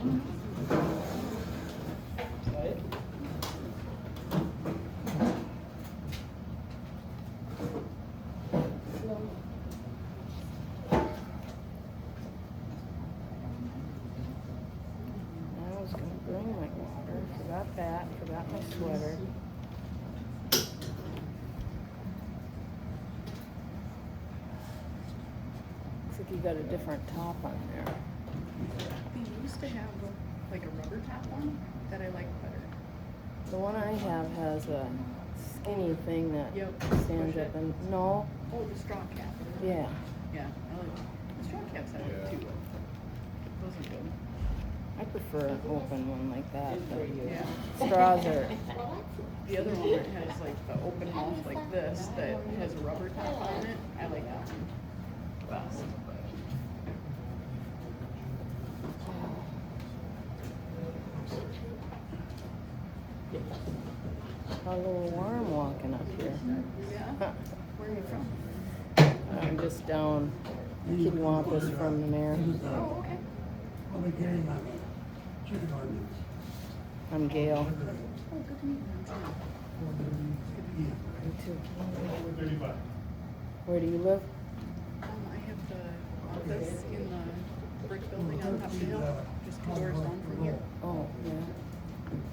I was gonna bring my water, forgot that, forgot my sweater. Looks like you got a different top on there. They used to have like a rubber top one that I like better. The one I have has a skinny thing that Yep. stands Push up it. and, no, Oh, the straw cap. yeah. Yeah, I like the straw caps. I like too. Those are good. I prefer an open one like that, but Yeah. straws are, The other one that has like the open mouth like this that has a rubber top on it. I like that one best. a little warm walking up here. Yeah. Where are you from? I'm just down Kidwampus from the mayor. Oh, okay. Public hearing on the chicken ordinance. I'm Gail. Oh, good to meet you. Me too. 35. Where do you live? I have the office in the brick building on top of the hill, just 2 doors down from here. Oh, yeah.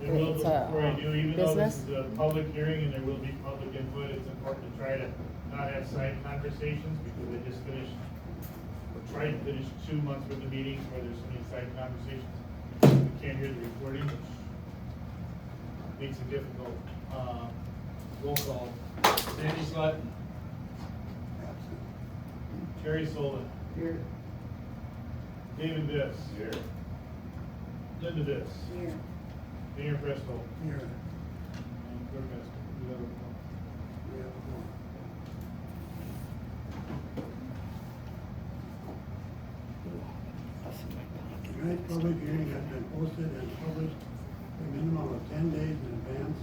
There will, It's before I do, even though this business? is a public hearing and there will be public input, it's important to try to not have side conversations because I just finished, or tried to finish 2 months worth of meetings where there's so many side conversations. We can't hear the recording, which makes it difficult. Roll call. Sandy Sutton. Terry Solon. Here. David Biss. Here. Linda Biss. Here. Mayor Presto. Here, And Clerk Estes. We have a quorum. we have a four. Tonight's public hearing has been posted and published a minimum of 10 days in advance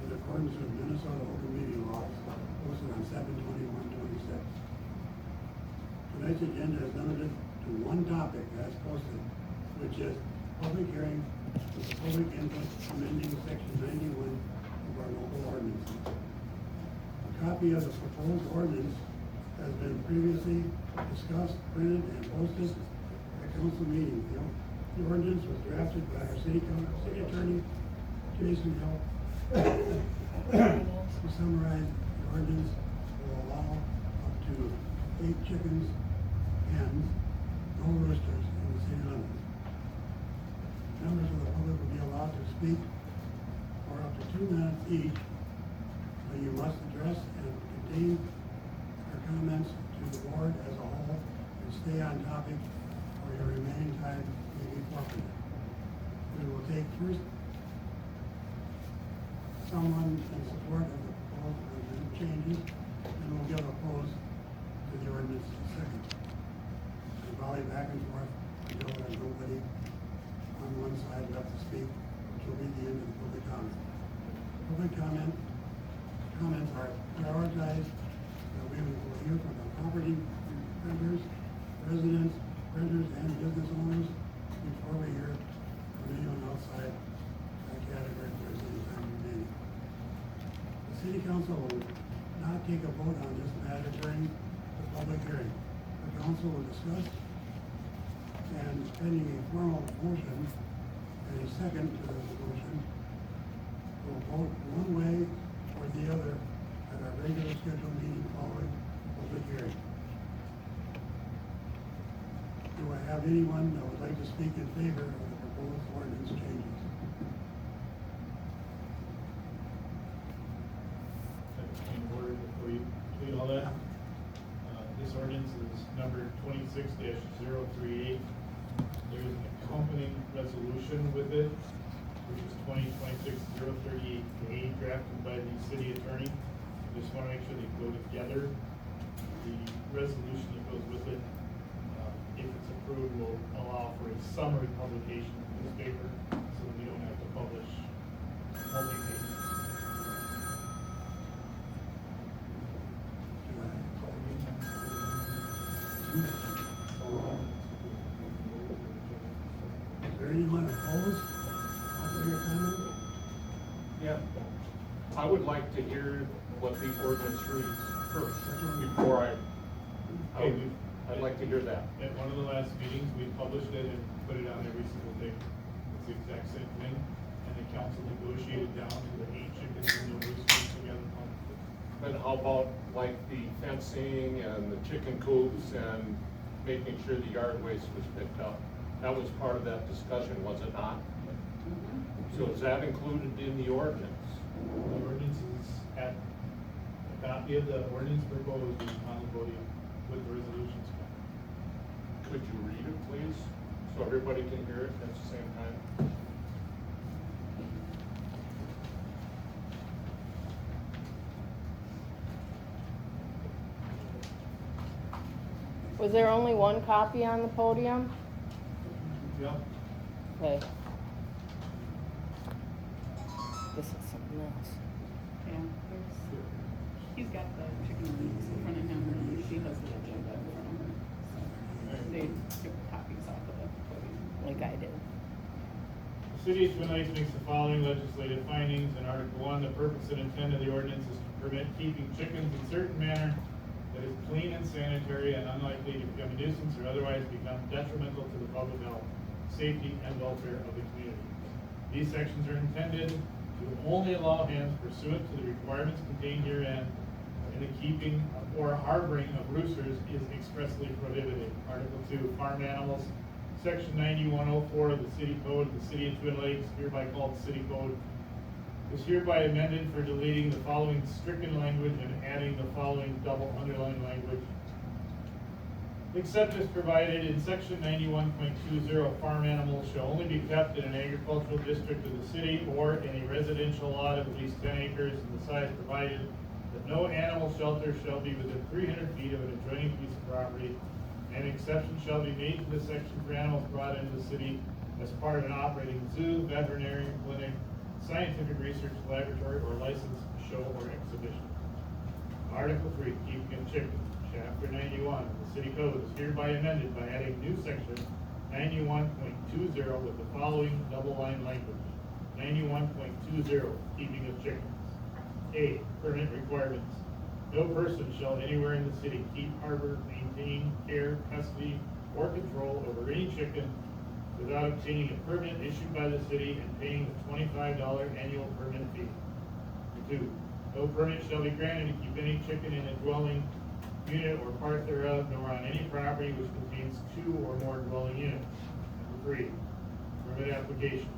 in accordance with Minnesota open meeting laws, posted on 7/21/26. Tonight's agenda is limited to one topic as posted, which is public hearing with the public input amending section 91 of our local ordinances. A copy of the proposed ordinance has been previously discussed, printed, and posted at council meetings. The ordinance was drafted by our city attorney, Jason Hill. To summarize, the ordinance will allow up to 8 chickens, hens, no roosters in the city limits. Members of the public will be allowed to speak for up to 2 minutes each, but you must address and contain your comments to the board as a whole and stay on topic, or your remaining time may be forfeited. We will take first someone in support of the proposed ordinance changes, and we'll give opposed to the ordinance second. And volley back and forth until there's nobody on one side left to speak, which will be the end of the public comment. Public comments are prioritized, so we will hear from the property vendors, residents, renters, and business owners before we hear from anyone outside that category if there's any time remaining. The city council will not take a vote on this matter during the public hearing. The council will discuss and pending a formal motion and a second to the motion, will vote one way or the other at our regular scheduled meeting following the public hearing. Do I have anyone that would like to speak in favor of the proposed ordinance changes? In order before you complete all that, this ordinance is number 26-038. There is an accompanying resolution with it, which is 2026-038A, drafted by the city attorney. Just want to make sure they go together. The resolution that goes with it, if it's approved, will allow for a summary publication in the newspaper, so we don't have to publish multi-pages. there anyone opposed? Out there comment? Yeah, I would like to hear what the ordinance reads first, That's what we- before Okay, I'd like to hear that. At one of the last meetings, we published it and put it on every single thing. It's the exact same thing, and the council negotiated down to the 8 chickens and no roosters together. And how about like the fencing and the chicken coops and making sure the yard waste was picked up? That was part of that discussion, was it not? So is that included in the ordinance? The ordinance is at, a copy of the ordinance proposed is on the podium with the resolutions. Could you read it, please, so everybody can hear it at the same time? Was there only one copy on the podium? Yep. Okay. This is something else. Yeah, he's got the chicken wings in front of him, and she has the agenda in front of her. So they took copies off of the podium. Like I did. The city of Twin Lakes makes the following legislative findings. In Article 1, the purpose and intent of the ordinance is to permit keeping chickens in certain manner that is clean and sanitary and unlikely to become a nuisance or otherwise become detrimental to the public health, safety, and welfare of the community. These sections are intended to only allow hens pursuant to the requirements contained herein, and the keeping or harboring of roosters is expressly prohibited. Article 2, farm animals. Section 9104 of the city code of the city of Twin Lakes, hereby called city code, is hereby amended for deleting the following stricken language and adding the following double underlined language. Except as provided in section 91.20, farm animals shall only be kept in an agricultural district of the city or in a residential lot of at least 10 acres in the size provided, that no animal shelter shall be within 300 feet of an adjoining piece of property. An exception shall be made to this section for animals brought into the city as part of an operating zoo, veterinary clinic, scientific research laboratory, or licensed show or exhibition. Article 3, keeping of chickens. Chapter 91 of the city code is hereby amended by adding new section 91.20 with the following double line language. 91.20, keeping of chickens. A, permit requirements. No person shall anywhere in the city keep, harbor, maintain, care, custody, or control over any chicken without obtaining a permit issued by the city and paying the $25 annual permit fee. 2, no permit shall be granted to keep any chicken in a dwelling unit or part thereof, nor on any property which contains 2 or more dwelling units. 3, permit application.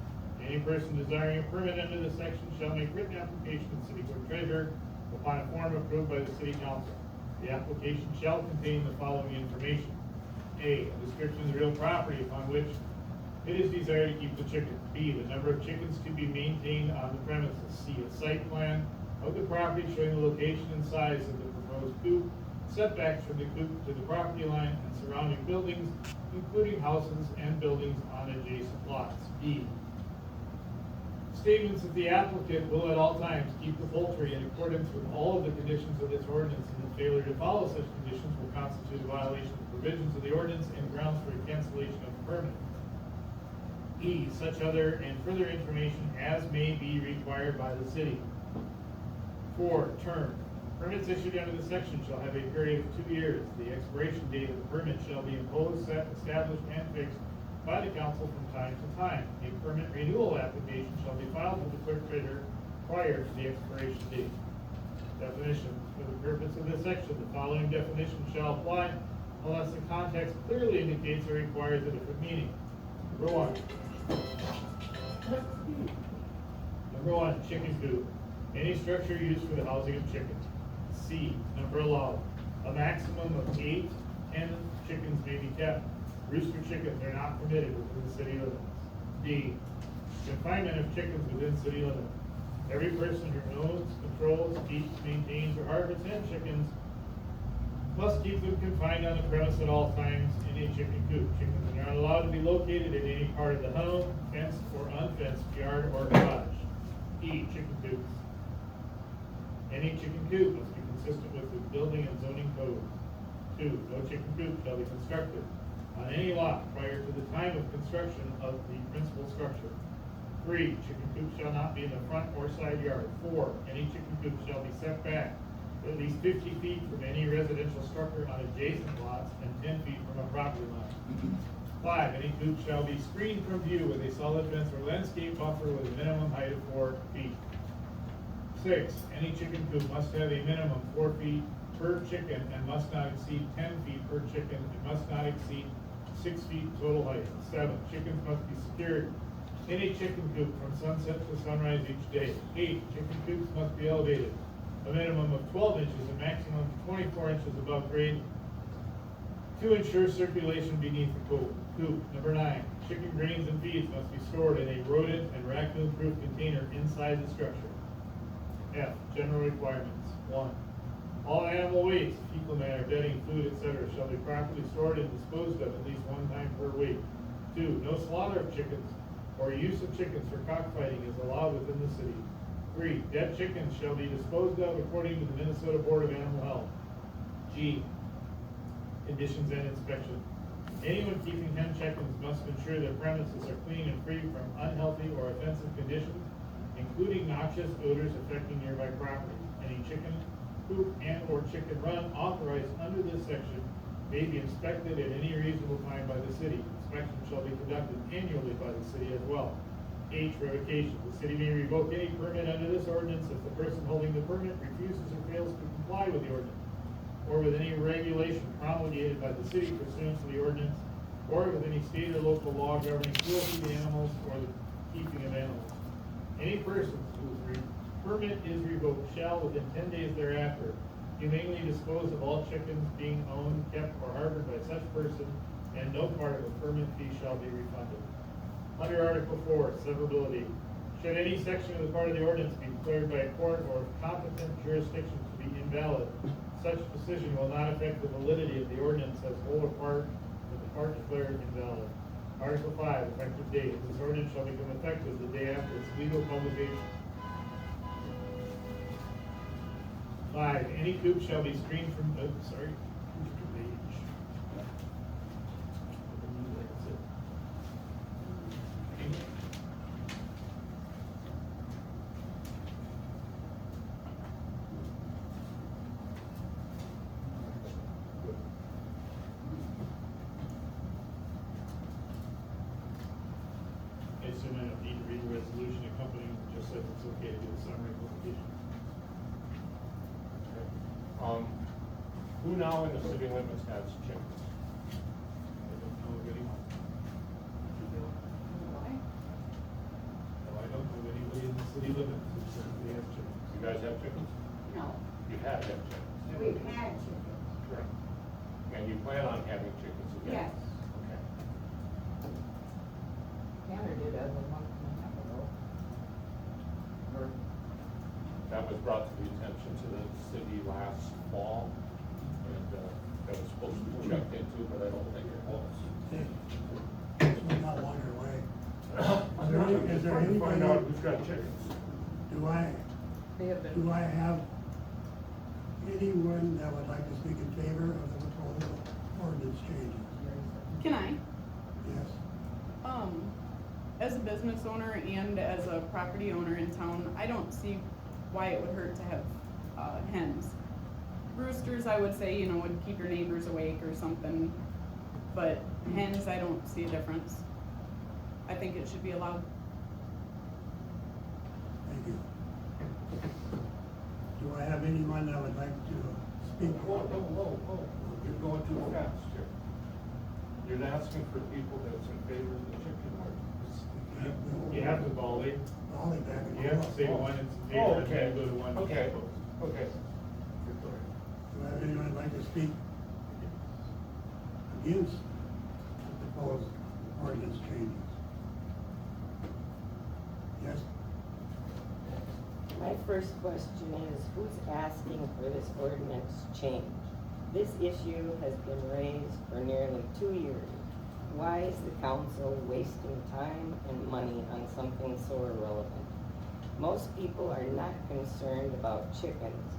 Any person desiring a permit under this section shall make written application to the city clerk treasurer upon a form approved by the city council. The application shall contain the following information. A, a description of the real property upon which it is desired to keep the chickens. B, the number of chickens to be maintained on the premises. C, a site plan of the property showing the location and size of the proposed coop, setbacks from the coop to the property line and surrounding buildings, including houses and buildings on adjacent lots. D, statements that the applicant will at all times keep the poultry in accordance with all of the conditions of this ordinance, and that failure to follow such conditions will constitute a violation of the provisions of the ordinance and grounds for a cancellation of the permit. E, such other and further information as may be required by the city. 4, term. Permits issued under this section shall have a period of 2 years. The expiration date of the permit shall be imposed, set, established, and fixed by the council from time to time. A permit renewal application shall be filed with the clerk treasurer prior to the expiration date. Definitions. For the purpose of this section, the following definition shall apply unless the context clearly indicates or requires a different meaning. Number 1. Number 1, chicken coop. Any structure used for the housing of chickens. C, number allowed. A maximum of 8 10 chickens may be kept. Rooster chickens are not permitted within the city limits. D, confinement of chickens within city limits. Every person who owns, controls, keeps, maintains, or harbors 10 chickens must keep them confined on the premise at all times in a chicken coop. Chickens are not allowed to be located in any part of the home, fenced or unfenced yard or garage. E, chicken coops. Any chicken coop must be consistent with the building and zoning code. 2, no chicken coop shall be constructed on any lot prior to the time of construction of the principal structure. 3, chicken coops shall not be in the front or side yard. 4, any chicken coop shall be set back at least 50 feet from any residential structure on adjacent lots and 10 feet from a property line. 5, any coop shall be screened from view with a solid fence or landscape buffer with a minimum height of 4 feet. 6, any chicken coop must have a minimum 4 feet per chicken and must not exceed 10 feet per chicken and must not exceed 6 feet total height. 7, chickens must be secured in a chicken coop from sunset to sunrise each day. 8, chicken coops must be elevated a minimum of 12 inches and maximum of 24 inches above grade to ensure circulation beneath the coop. Number 9, chicken grains and feeds must be stored in a rodent and raccoon-proof container inside the structure. F, general requirements. 1, all animal waste, fecal matter, bedding, food, etc. shall be properly stored and disposed of at least 1 time per week. 2, no slaughter of chickens or use of chickens for cockfighting is allowed within the city. 3, dead chickens shall be disposed of according to the Minnesota Board of Animal Health. G, conditions and inspection. Anyone keeping hen chickens must ensure their premises are clean and free from unhealthy or offensive conditions, including noxious odors affecting nearby property. Any chicken coop and or chicken run authorized under this section may be inspected at any reasonable time by the city. Inspection shall be conducted annually by the city as well. H, revocation. The city may revoke any permit under this ordinance if the person holding the permit refuses or fails to comply with the ordinance, or with any regulation promulgated by the city pursuant to the ordinance, or with any state or local law governing cruelty to animals or the keeping of animals. Any person whose permit is revoked shall, within 10 days thereafter, humanely dispose of all chickens being owned, kept, or harbored by such person, and no part of the permit fee shall be refunded. Under Article 4, severability. Should any section of the part of the ordinance be declared by a court or competent jurisdiction to be invalid, such decision will not affect the validity of the ordinance as whole or part, with the part declared invalid. Article 5, effective date. This ordinance shall become effective the day after its legal publication. 5, any coop shall be screened from, I assume I don't need to read the resolution accompanying, it just says it's okay to do a summary publication. Who now in the city limits has chickens? I don't know of anyone. No, I don't know of anybody in the city limits who says they have chickens. You guys have chickens? No, You have had chickens? we've had chickens. Right. And you plan on having chickens again? Yes. Okay. Tanner did as a month and a half ago. That was brought to the attention to the city last fall, and that was supposed to be checked into, but I don't think it was. This one's not longer away. Is there anybody? Find out who's got chickens. They have been. Do I have anyone that would like to speak in favor of the proposal ordinance changes? Can I? Yes. As a business owner and as a property owner in town, I don't see why it would hurt to have, hens. Roosters, I would say, would keep your neighbors awake or something, but hens, I don't see a difference. I think it should be allowed. Thank you. Do I have anyone that would like to speak? Whoa. You're going too fast here. You're asking for people that's in favor of the chicken ordinance. You have to volley. Volley back and You have to say forth. one in Oh, favor and okay. then go to one Okay. opposed. Okay. Do I have anyone that'd like to speak against the proposed ordinance changes? Yes? My first question is, who's asking for this ordinance change? This issue has been raised for nearly 2 years. Why is the council wasting time and money on something so irrelevant? Most people are not concerned about chickens,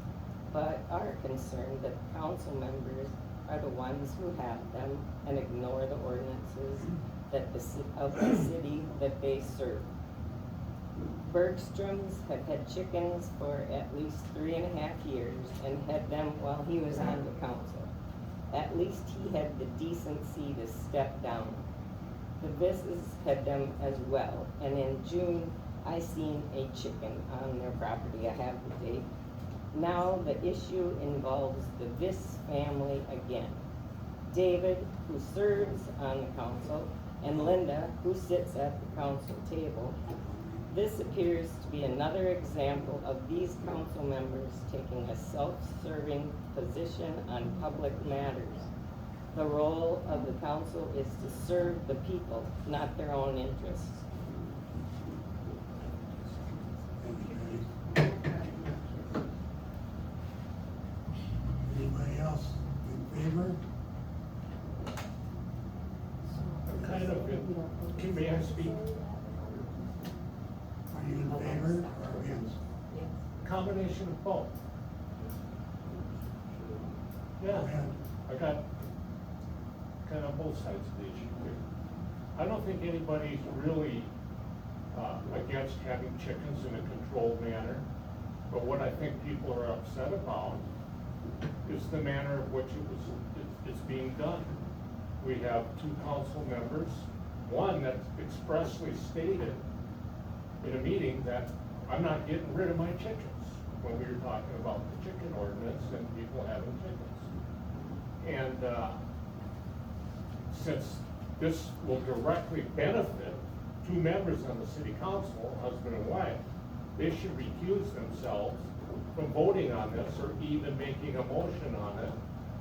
but are concerned that council members are the ones who have them and ignore the ordinances that of the city that they serve. Bergstrom's have had chickens for at least 3.5 years and had them while he was on the council. At least he had the decency to step down. The Visses had them as well, and in June, I seen a chicken on their property. I have the date. Now the issue involves the Viss family again. David, who serves on the council, and Linda, who sits at the council table. This appears to be another example of these council members taking a self-serving position on public matters. The role of the council is to serve the people, not their own interests. Thank you, Patty. Anybody else in favor? Kind of, may I speak? Are you in favor or against? Combination of both. Go Yeah, ahead. I got kind of both sides of the issue here. I don't think anybody's really against having chickens in a controlled manner, but what I think people are upset about is the manner of which it's being done. We have 2 council members, one that expressly stated in a meeting that I'm not getting rid of my chickens, when we were talking about the chicken ordinance and people having chickens. And since this will directly benefit 2 members on the city council, husband and wife, they should recuse themselves from voting on this or even making a motion on it,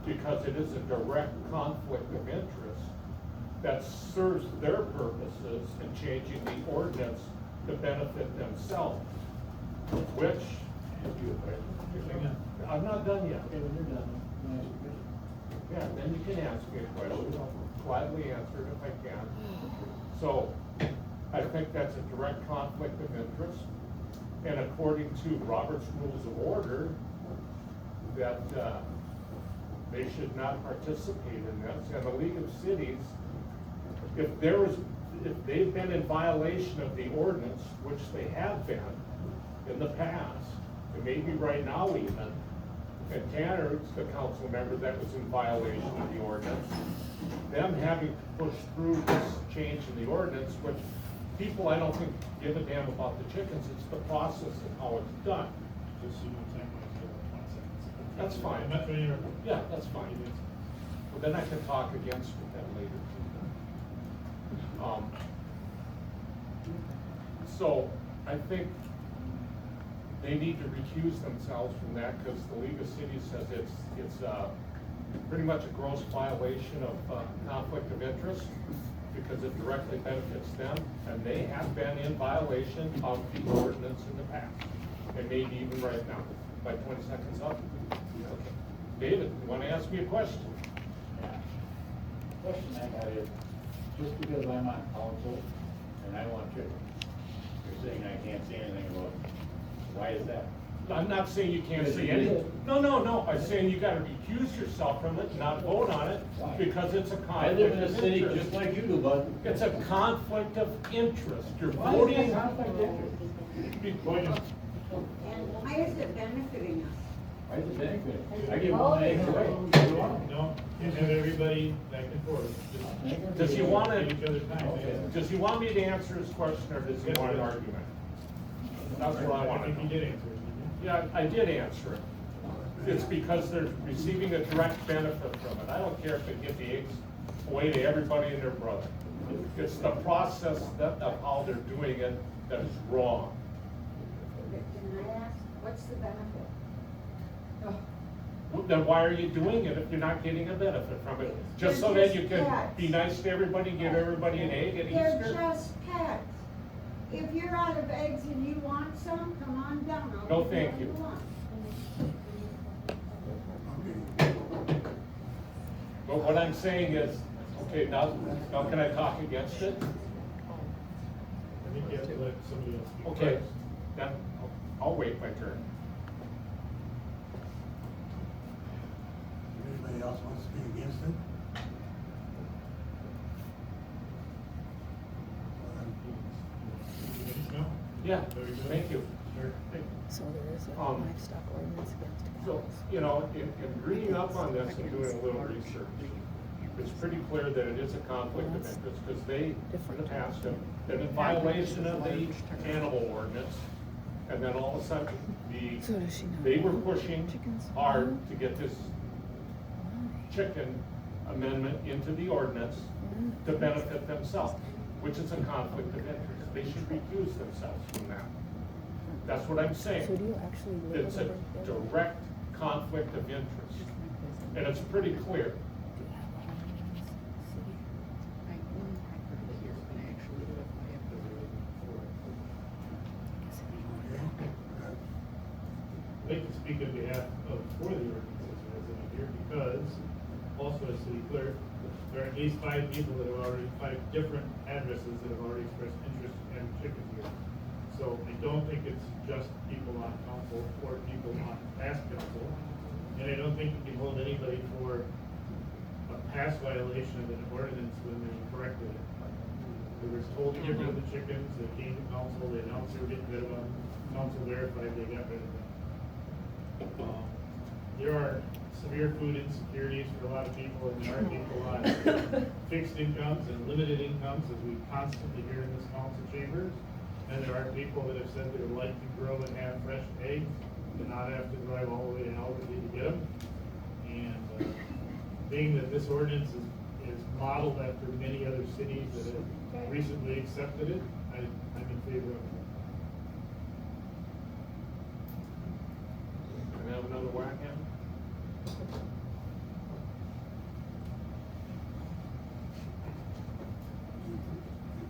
because it is a direct conflict of interest that serves their purposes in changing the ordinance to benefit themselves, which, I'm not done yet. Okay, when you're done, can I ask you a question? Yeah, then you can ask me a question, I'll gladly answer it if I can. So, I think that's a direct conflict of interest, and according to Robert's Rules of Order, that, they should not participate in this, and the League of Cities, if they've been in violation of the ordinance, which they have been in the past, and maybe right now even, and Tanner's the council member that was in violation of the ordinance, them having to push through this change in the ordinance, which people I don't think give a damn about the chickens, it's the process of how it's done. Just so you know, time was 20 seconds. That's fine. I'm not trying to interrupt. Yeah, that's fine. Well, then I can talk against it then later. So, I think they need to recuse themselves from that, because the League of Cities says it's pretty much a gross violation of conflict of interest, because it directly benefits them, and they have been in violation of the ordinance in the past, and maybe even right now. By 20 seconds up? Okay. David, you wanna ask me a question? Question I got is, just because I'm on council and I want chickens, you're saying I can't say anything about it. Why is that? I'm not saying you can't Yes, say you anything. did. No, I'm saying you gotta recuse yourself from it, not vote on it, Why? because it's a I conflict live in a of city interest. just like you do, bud. It's a conflict of interest. You're Why is voting. that conflict of interest? Because- And why is it benefiting us? Why is it benefiting? I give one egg away. No, can't have everybody back and forth. Just Does he wanna, give each other time. Okay. does he want me to answer his question, or does he want an argument? That's what I I wanna think know. you did answer it, didn't Yeah, I did answer it. It's because they're receiving a direct benefit from it. I don't care if they give the eggs away to everybody and their brother. It's the process of how they're doing it that is wrong. Can I ask, what's the benefit? Then why are you doing it if you're not getting a benefit from it? Just so that you can be nice to everybody, give everybody an egg at They're Easter? just pets. If you're out of eggs and you want some, come on down. I'll No, give thank what you. want. Okay. But what I'm saying is, okay, now can I talk against it? I think you have to let somebody else speak. Okay, first. then I'll wait my turn. Anybody else wants to speak against it? No? Yeah, Very good. thank you. Sure. So there is a Um, livestock ordinance against So, cows. you know, in reading up on this and doing a little research, it's pretty clear that it is a conflict of interest, because they, in the past, have been in violation of the animal ordinance, and then all of a sudden, So does she not they were want pushing chickens? hard to get this chicken amendment into the ordinance to benefit themselves, which is a conflict of interest. They should recuse themselves from that. That's what I'm saying. So do you actually live It's a over there? direct conflict of interest, and it's pretty clear. Do you have a home in this city? I own property here, but I actually live by it. Guess if you want Okay. I'd like to speak on behalf of, for the ordinance as resident here, because also as city clerk, there are at least 5 people that have already, 5 different addresses that have already expressed interest in chickens here. So I don't think it's just people on council or people on past council. And I don't think you can hold anybody for a past violation of an ordinance when they corrected it. They were told to get rid of the chickens, they came to council, they announced they were getting rid of them, council verified they got rid of them. There are severe food insecurities for a lot of people, and there are people on fixed incomes and limited incomes, as we constantly hear in this council chambers. And there are people that have said they would like to grow and have fresh eggs, and not have to drive all the way to Albuquerque to get them. And being that this ordinance is modeled after many other cities that have recently accepted it, I'm in favor of it. Can I have another whack at it?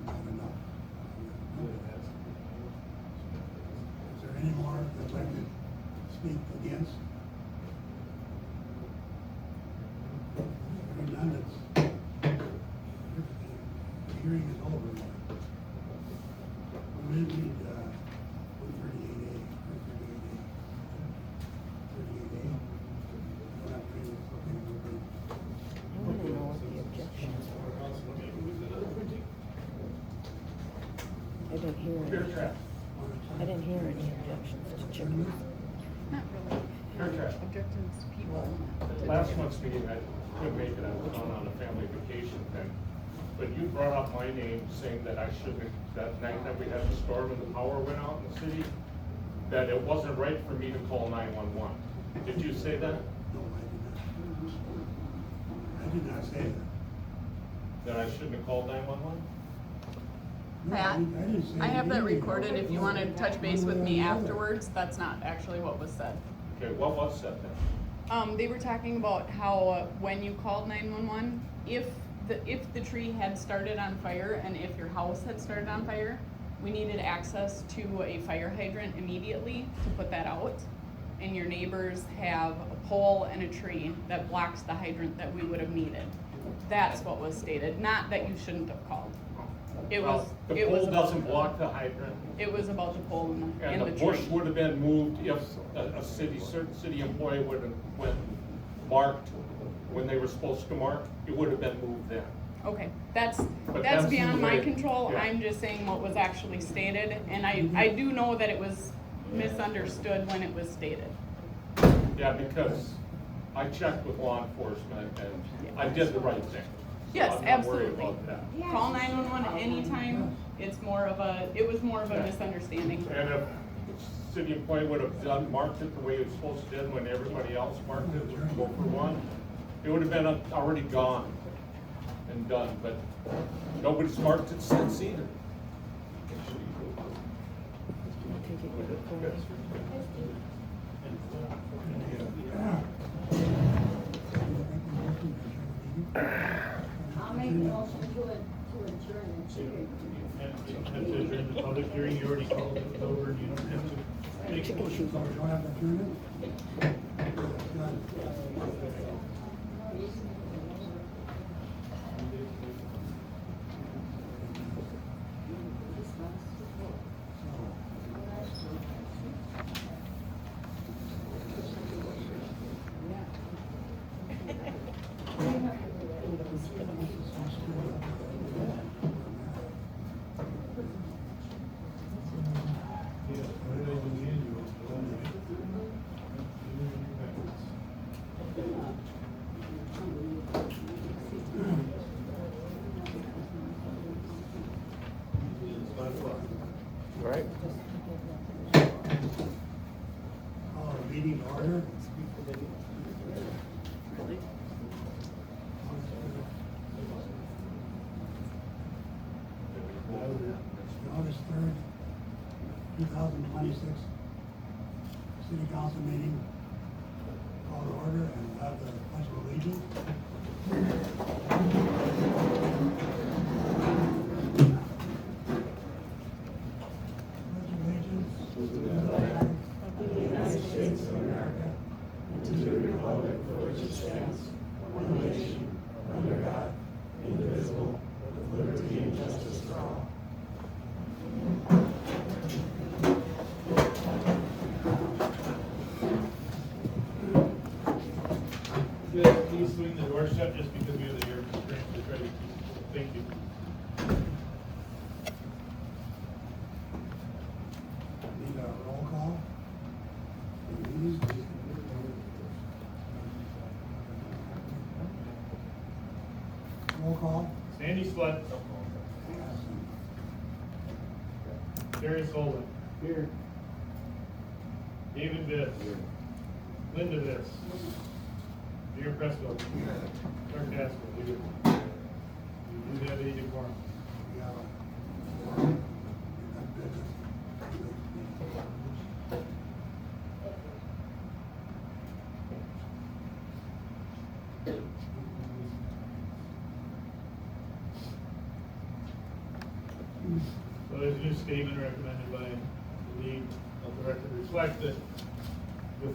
Not enough. Is there any more that'd like to speak against? Hearing none, the hearing is over. We may need, 138A, 138A. We'll have to, I want to know what the objections were. I didn't hear Bear any. trap. I didn't hear any objections to chickens. Not really. Bear trap. Objections to people. Last month's meeting, I couldn't make it, I was gone on a family vacation thing. But you brought up my name saying that I shouldn't, that night that we had the storm and the power went out in the city, that it wasn't right for me to call 911. Did you say that? no, I did not say that. That I shouldn't have called 911? No, Pat, I didn't say I have that anything. recorded, if you wanna touch base with me afterwards, that's not actually what was said. Okay, what was said then? They were talking about how, when you called 911, if the tree had started on fire and if your house had started on fire, we needed access to a fire hydrant immediately to put that out. And your neighbors have a pole and a tree that blocks the hydrant that we would have needed. That's what was stated, not that you shouldn't have called. It was, Well, the it was pole about doesn't the- block the hydrant. It was about the pole and And the the bush tree. would have been moved if a certain city employee would have went marked when they were supposed to mark, it would have been moved then. Okay, that's But that's beyond the my way- control, yeah. I'm just saying what was actually stated, and I do know that it was misunderstood when it was stated. Yeah, because I checked with law enforcement and I did the right thing. So Yes, I'm not worried absolutely. about that. Yes. Call 911 anytime, it was more of a Yeah. misunderstanding. And if the city employee would have marked it the way it was supposed to do when everybody else marked it, would go for one, it would have been already gone and done, but nobody's marked it since either. I'll take it with recording. I'll make a motion to adjourn the hearing. And to adjourn the public hearing, you already called it over, and you don't have to make a Chicken motion. coop. So we don't have to turn it? Done. Right. Call a meeting to order. August 3rd, 2026 City Council meeting. Call to order and we'll have the pledge of allegiance. Pledge of allegiance to the flag of the United States of America and to the republic for which it stands, one nation, under God, indivisible, with liberty and justice for all. Good, please swing the door shut just because we have the air constraints to try to keep. Thank you. Need a roll call? Roll call? Sandy Slut, Jerry Solon. Here. David Viss. Linda Viss. Mayor Presco. Clerk Haskell. Here. We do have a decorum. We have a forum. We have business. So there's a new statement recommended by the league of the record reflect that with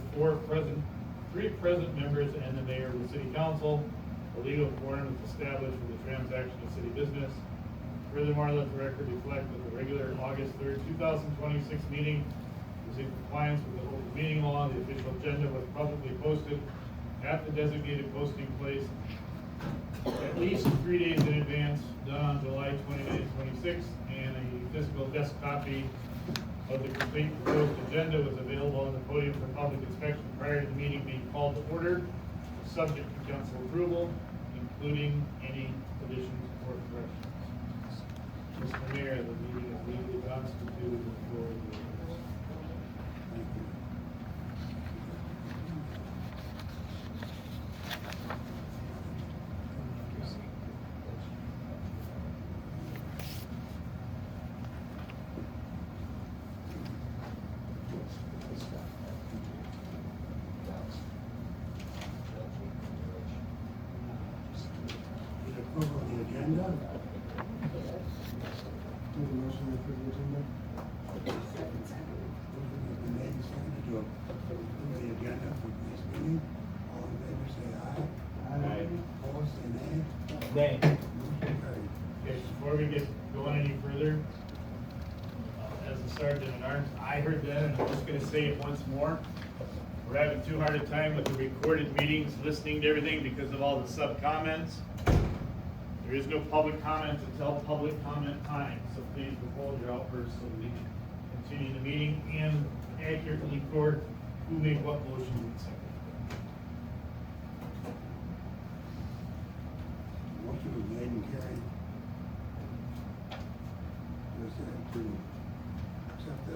three present members and the mayor of the city council, a legal quorum is established for the transaction of city business. Furthermore, let the record reflect that the regular August 3rd, 2026 meeting is in compliance with the open meeting law. The official agenda was publicly posted at the designated posting place at least 3 days in advance, done on July 29th, 26, and a physical desk copy of the complete proposed agenda was available on the podium for public inspection prior to the meeting being called to order, subject to council approval, including any additions or corrections. Mr. Mayor, the meeting is legally constituted for the. Thank you. Need approval of the agenda? Need a motion to approve the agenda? Motion has been made and seconded to approve the agenda for this meeting. All in favor say aye. Aye. Opposed, say nay. Nay. Motion carried. Okay, before we get going any further, as a sergeant at arms, I heard that, and I'm just gonna say it once more. We're having too hard a time with the recorded meetings, listening to everything because of all the sub-comments. There is no public comment until public comment time, so please withhold your outbursts so we can continue the meeting and accurately record who made what motion and second. Motion was made and carried. Just to accept the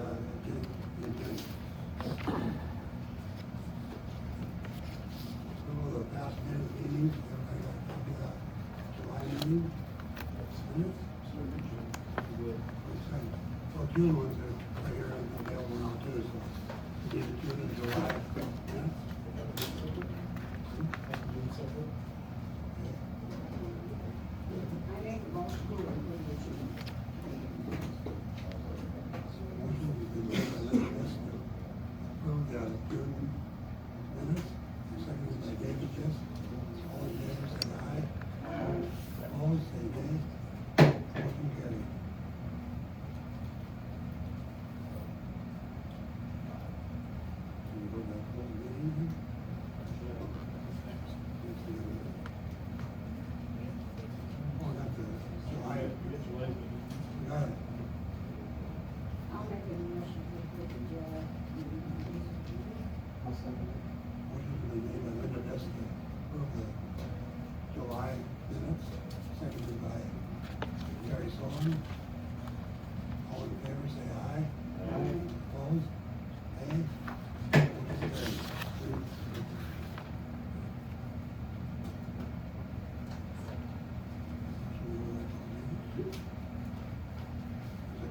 agenda. Approval of past minute meetings, everybody got a copy of that July meeting? Minutes? Well, June ones are right here and available now too, so we need June and July minutes. I make a motion to approve the June. Motion has been made by Linda Viss to approve the June minutes, and seconded by David Viss. All in favor, say aye. Opposed, say nay. Motion carried. Can we go back to the meeting? Yes, we do.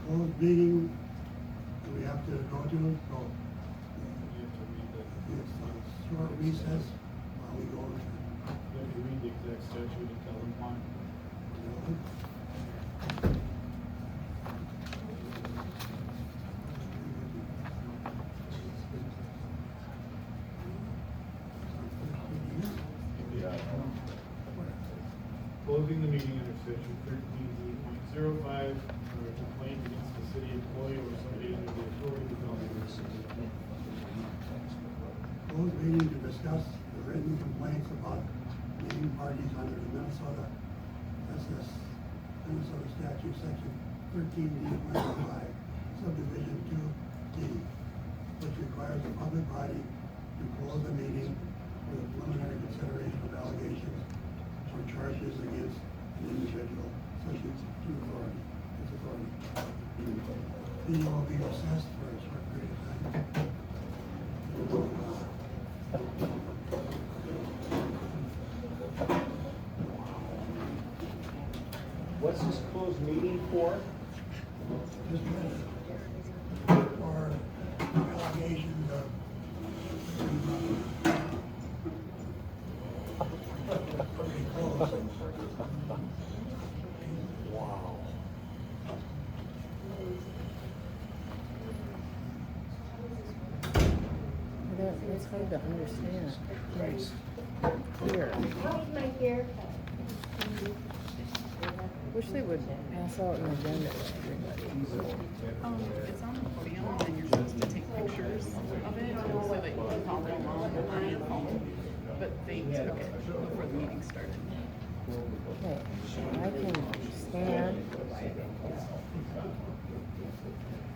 closed meeting, do we have to go to? No. It's a short recess while we go. You have to read the exact statute and tell them why. Closing the meeting under section 13.05 for a complaint against the city employee or somebody under the authority of the county. Closed meeting to discuss the written complaints about meeting parties under the Minnesota statute, section 13.05, subdivision 2D, which requires the public body to close the meeting for the preliminary consideration of allegations or charges against an individual, subject to authority, its authority. Meeting will be recessed for a short period of time. What's this closed meeting for? Just for allegations of pretty close. Wow. It's hard to understand. Nice. Clear. How's my haircut? Wish they would pass out an agenda to everybody. It's on the podium and then you're supposed to take pictures of it so that you can follow along on your phone. But they took it before the meeting started. Okay, I can scan.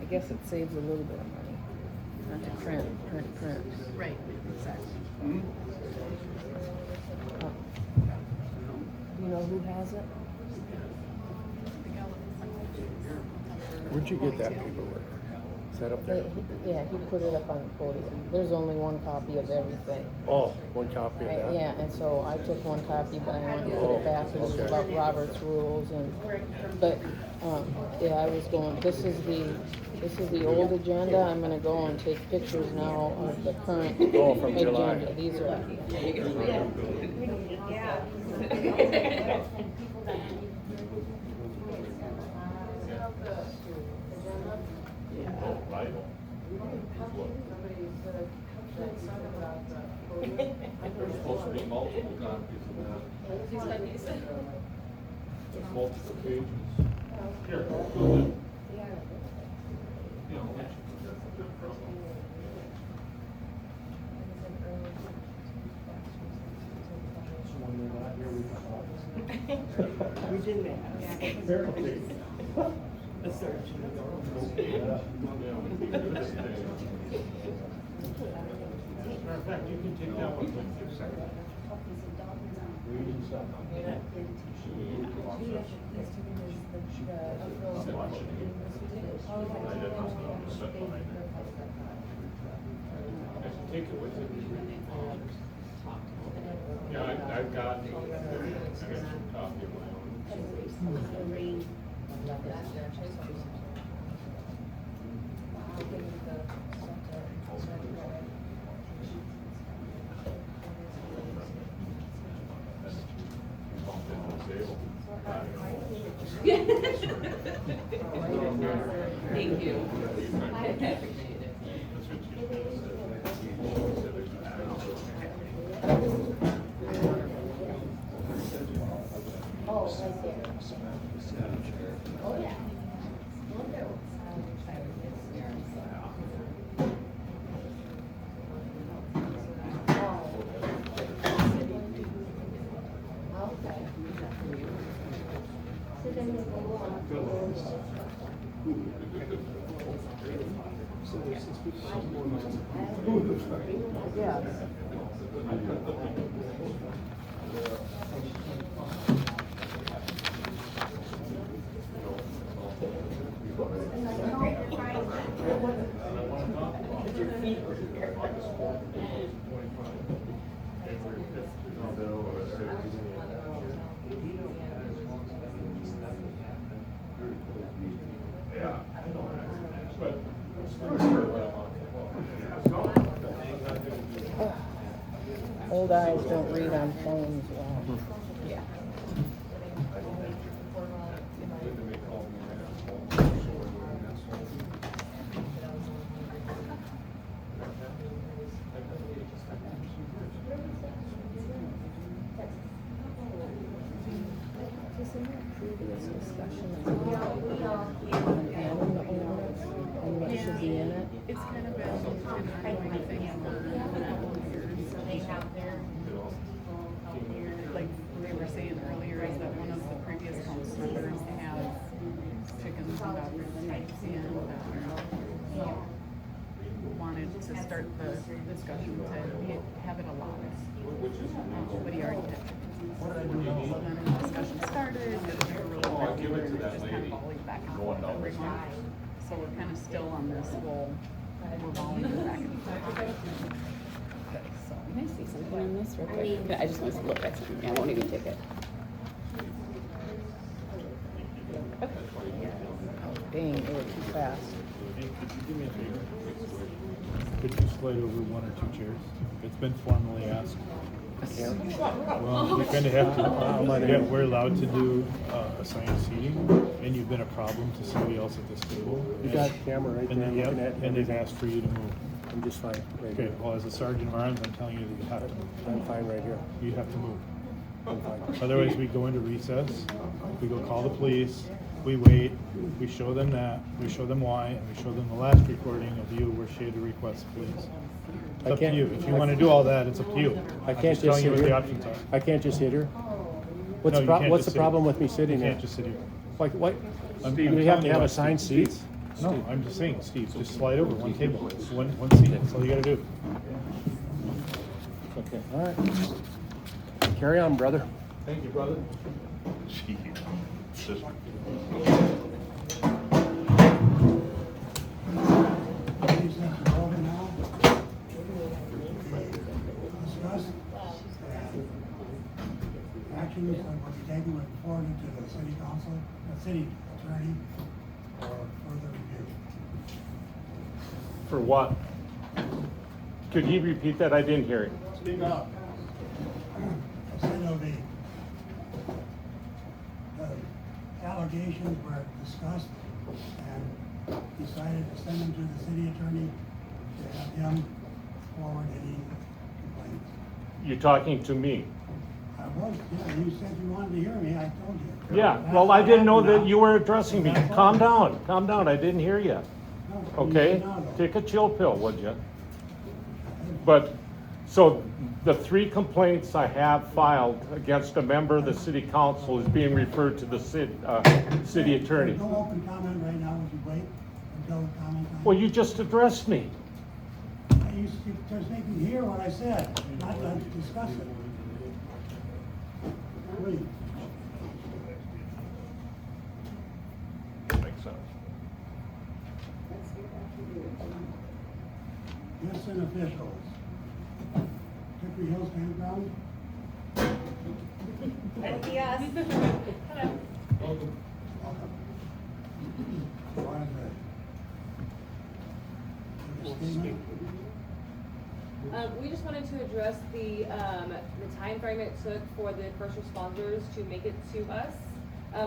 I guess it saves a little bit of money. Not to print. Right, exactly. Do you know who has it? Where'd you get that paperwork? Is that up there? Yeah, he put it up on the podium. There's only one copy of everything. Oh, one copy of Right, that? yeah, and so I took one copy, but I wanted to put it back, it was okay. about Robert's rules and, but, yeah, I was going, this is the old agenda, I'm gonna go and take pictures now of the current Oh, from July. agenda. These are, Bible. There's supposed to be multiple copies of that. There's multiple pages. Here, go ahead. We did that. Apparently. Matter of fact, you can take that one with you. Reading something. Take it with you. Yeah, I've got an extra copy of my own. Thank you. Oh, right there. Oh, yeah. Okay. So then we'll go on. yeah. Yeah. But still sure what Old eyes don't read on phones well. Yeah. Isn't there previous discussion on animal owners and what should be in it? It's kind of been an ongoing thing for years. Like we were saying earlier, is that one of the previous council members has chickens and ducks and wanted to start the discussion to have it allowed. But he already did. So then the discussion started, and we were really I'll give it to that just kind lady of volleying back and going forth down every this month. So we're kind of still on this whole, we're volleying back and forth. So. Can I see something on this real quick? I just want to look at something. I won't even take it. Dang, they were too fast. Hey, could you do me a favor? Could you slide over one or two chairs? It's been formally asked. Well, we kind of have to, yeah, we're allowed to do assigned seating, and you've been a problem to somebody else at this table. You got the camera right And there, then, yep, looking at and they've asked for you to move. I'm just fine right Okay, here. well, as a sergeant of arms, I'm telling you that you have to move. I'm fine right here. You have to move. I'm fine. Otherwise, we go into recess, we go call the police, we wait, we show them that, we show them why, and we show them the last recording of you where she had to request police. It's I up to can't- you. If you want to do all that, it's up to you. I I'm can't just telling you sit what the here. options are. I can't just sit here. No, you can't What's just the sit problem here. with me sitting You here? can't just sit here. Like, what? I'm Do we telling have to you have what, assigned Steve. seats? No, I'm just saying, Steve, just slide over one table, one seat, that's all you gotta do. Okay, all right. Carry on, brother. Thank you, brother. Ladies and gentlemen, now, discuss actions that will be taken with forwarded to the city council, the city attorney, for further review. For what? Could you repeat that? I didn't hear it. Speak up. Said of the allegations were discussed and decided to send them to the city attorney to have him forward any complaints. You're talking to me. I was, yeah, you said you wanted to hear me, I told you. Yeah, That's well, I what didn't know happened that now. you were addressing me. That's Calm all. down, I didn't hear you. No, you Okay? should know, though. Take a chill pill, would you? But, so the 3 complaints I have filed against a member of the city council is being referred to the city attorney. No open comment right now, would you wait until comment time? Well, you just addressed me. You just make me hear what I said, not to discuss it. Please. Makes sense. Citizen officials. Hickory Hills Campground. Welcome. Wanted to give a statement? We just wanted to address the time frame it took for the first responders to make it to us.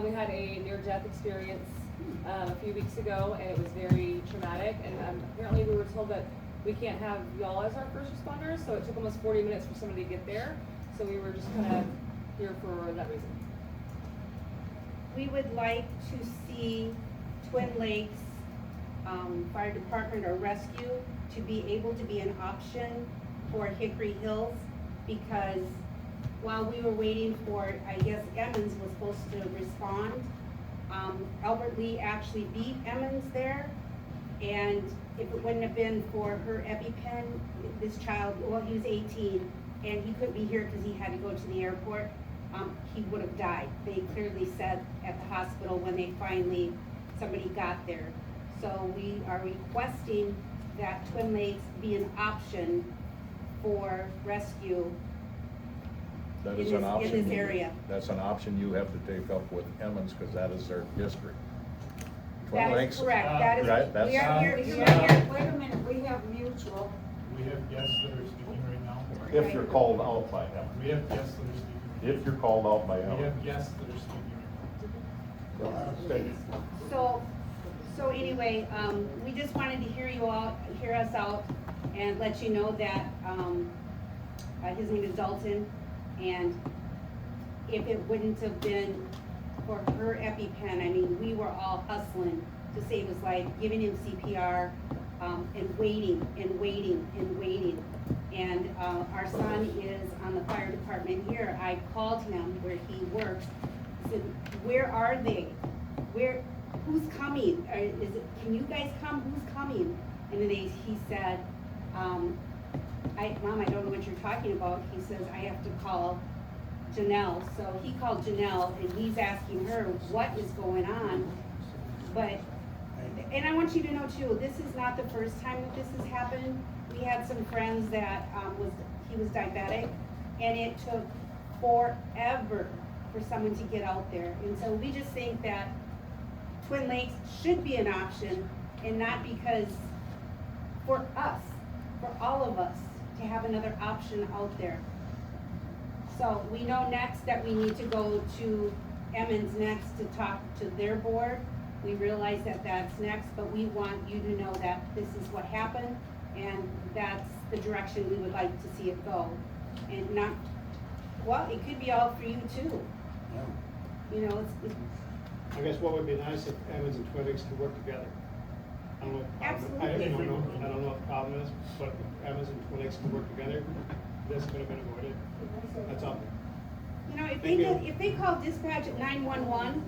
We had a near-death experience a few weeks ago, and it was very traumatic, and apparently we were told that we can't have y'all as our first responders, so it took almost 40 minutes for somebody to get there, so we were just kind of here for that reason. We would like to see Twin Lakes Fire Department or Rescue to be able to be an option for Hickory Hills, because while we were waiting for, I guess Emmons was supposed to respond, Albert Lee actually beat Emmons there, and if it wouldn't have been for her EpiPen, this child, well, he was 18, and he couldn't be here because he had to go to the airport, he would have died. They clearly said at the hospital when they finally, somebody got there. So we are requesting that Twin Lakes be an option for rescue That in is an this, option. in this area. That's an option you have to take up with Emmons, because that is their district. Twin That Lakes. is correct, that is, Right, that's- we are here, Wait we a are here. minute, wait a minute, we have mutual. We have guests that are speaking right now. If you're called out by him. We have guests that are speaking. If you're called out by We him. have guests that are speaking right now. So anyway, we just wanted to hear us out and let you know that, his name is Dalton, and if it wouldn't have been for her EpiPen, I mean, we were all hustling to save his life, giving him CPR, and waiting and waiting and waiting. And, our son is on the fire department here. I called him where he works, said, where are they? Who's coming? Can you guys come? Who's coming? And then he said, Mom, I don't know what you're talking about. He says, I have to call Janelle. So he called Janelle and he's asking her what is going on. But, and I want you to know too, this is not the first time that this has happened. We had some friends that, he was diabetic, and it took forever for someone to get out there. And so we just think that Twin Lakes should be an option, and not because, for us, for all of us, to have another option out there. So we know next that we need to go to Emmons next to talk to their board. We realize that that's next, but we want you to know that this is what happened, and that's the direction we would like to see it go. And not, well, it could be all for you too. You know, it's I guess what would be nice if Emmons and Twin Lakes could work together. I don't know what the problem- I don't know what the problem is, but if Emmons and Twin Lakes could work together, this could have been avoided. That's all. You know, Thank you. if they call dispatch at 911,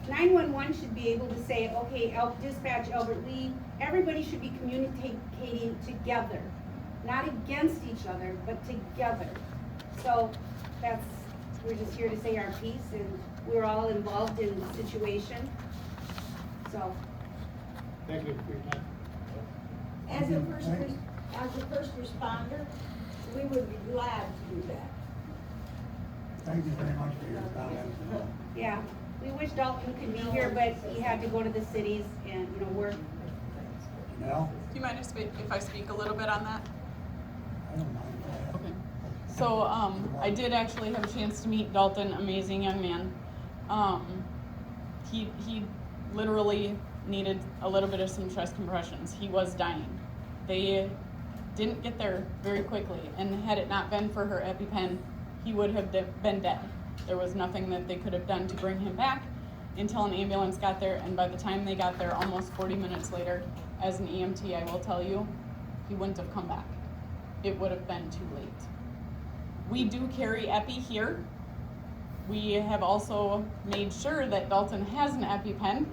911 should be able to say, okay, dispatch Albert Lee, everybody should be communicating together, not against each other, but together. So we're just here to say our piece, and we're all involved in the situation. So. Thank you for your time. As a first responder, we would be glad to do that. Thank you very much for your comments. Yeah, we wish Dalton could be here, but he had to go to the cities and, work. Janelle? Do you mind if I speak a little bit on that? I don't mind. Go ahead. Okay. So, I did actually have a chance to meet Dalton, amazing young man. He literally needed a little bit of some chest compressions. He was dying. They didn't get there very quickly, and had it not been for her EpiPen, he would have been dead. There was nothing that they could have done to bring him back until an ambulance got there, and by the time they got there, almost 40 minutes later, as an EMT, I will tell you, he wouldn't have come back. It would have been too late. We do carry Epi here. We have also made sure that Dalton has an EpiPen.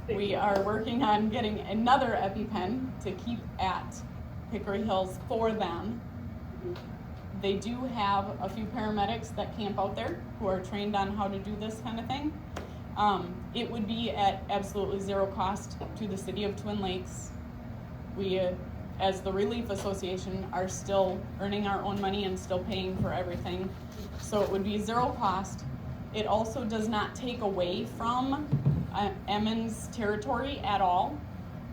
We are working on getting another EpiPen to keep at Hickory Hills for them. They do have a few paramedics that camp out there who are trained on how to do this kind of thing. It would be at absolutely zero cost to the city of Twin Lakes. We, as the Relief Association, are still earning our own money and still paying for everything. So it would be zero cost. It also does not take away from Emmons territory at all,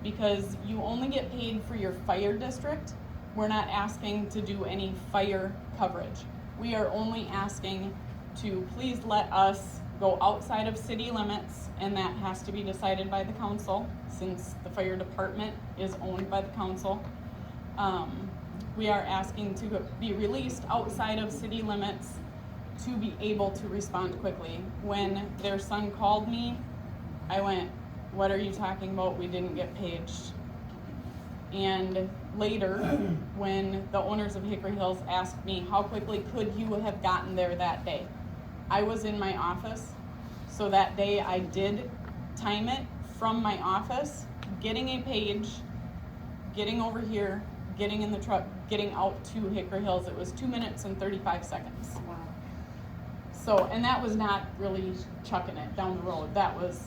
because you only get paid for your fire district. We're not asking to do any fire coverage. We are only asking to please let us go outside of city limits, and that has to be decided by the council, since the fire department is owned by the council. We are asking to be released outside of city limits to be able to respond quickly. When their son called me, I went, "What are you talking about? We didn't get paged." And later, when the owners of Hickory Hills asked me, how quickly could you have gotten there that day? I was in my office, so that day I did time it from my office, getting a page, getting over here, getting in the truck, getting out to Hickory Hills. It was 2 minutes and 35 seconds. Wow. So, and that was not really chucking it down the road. That was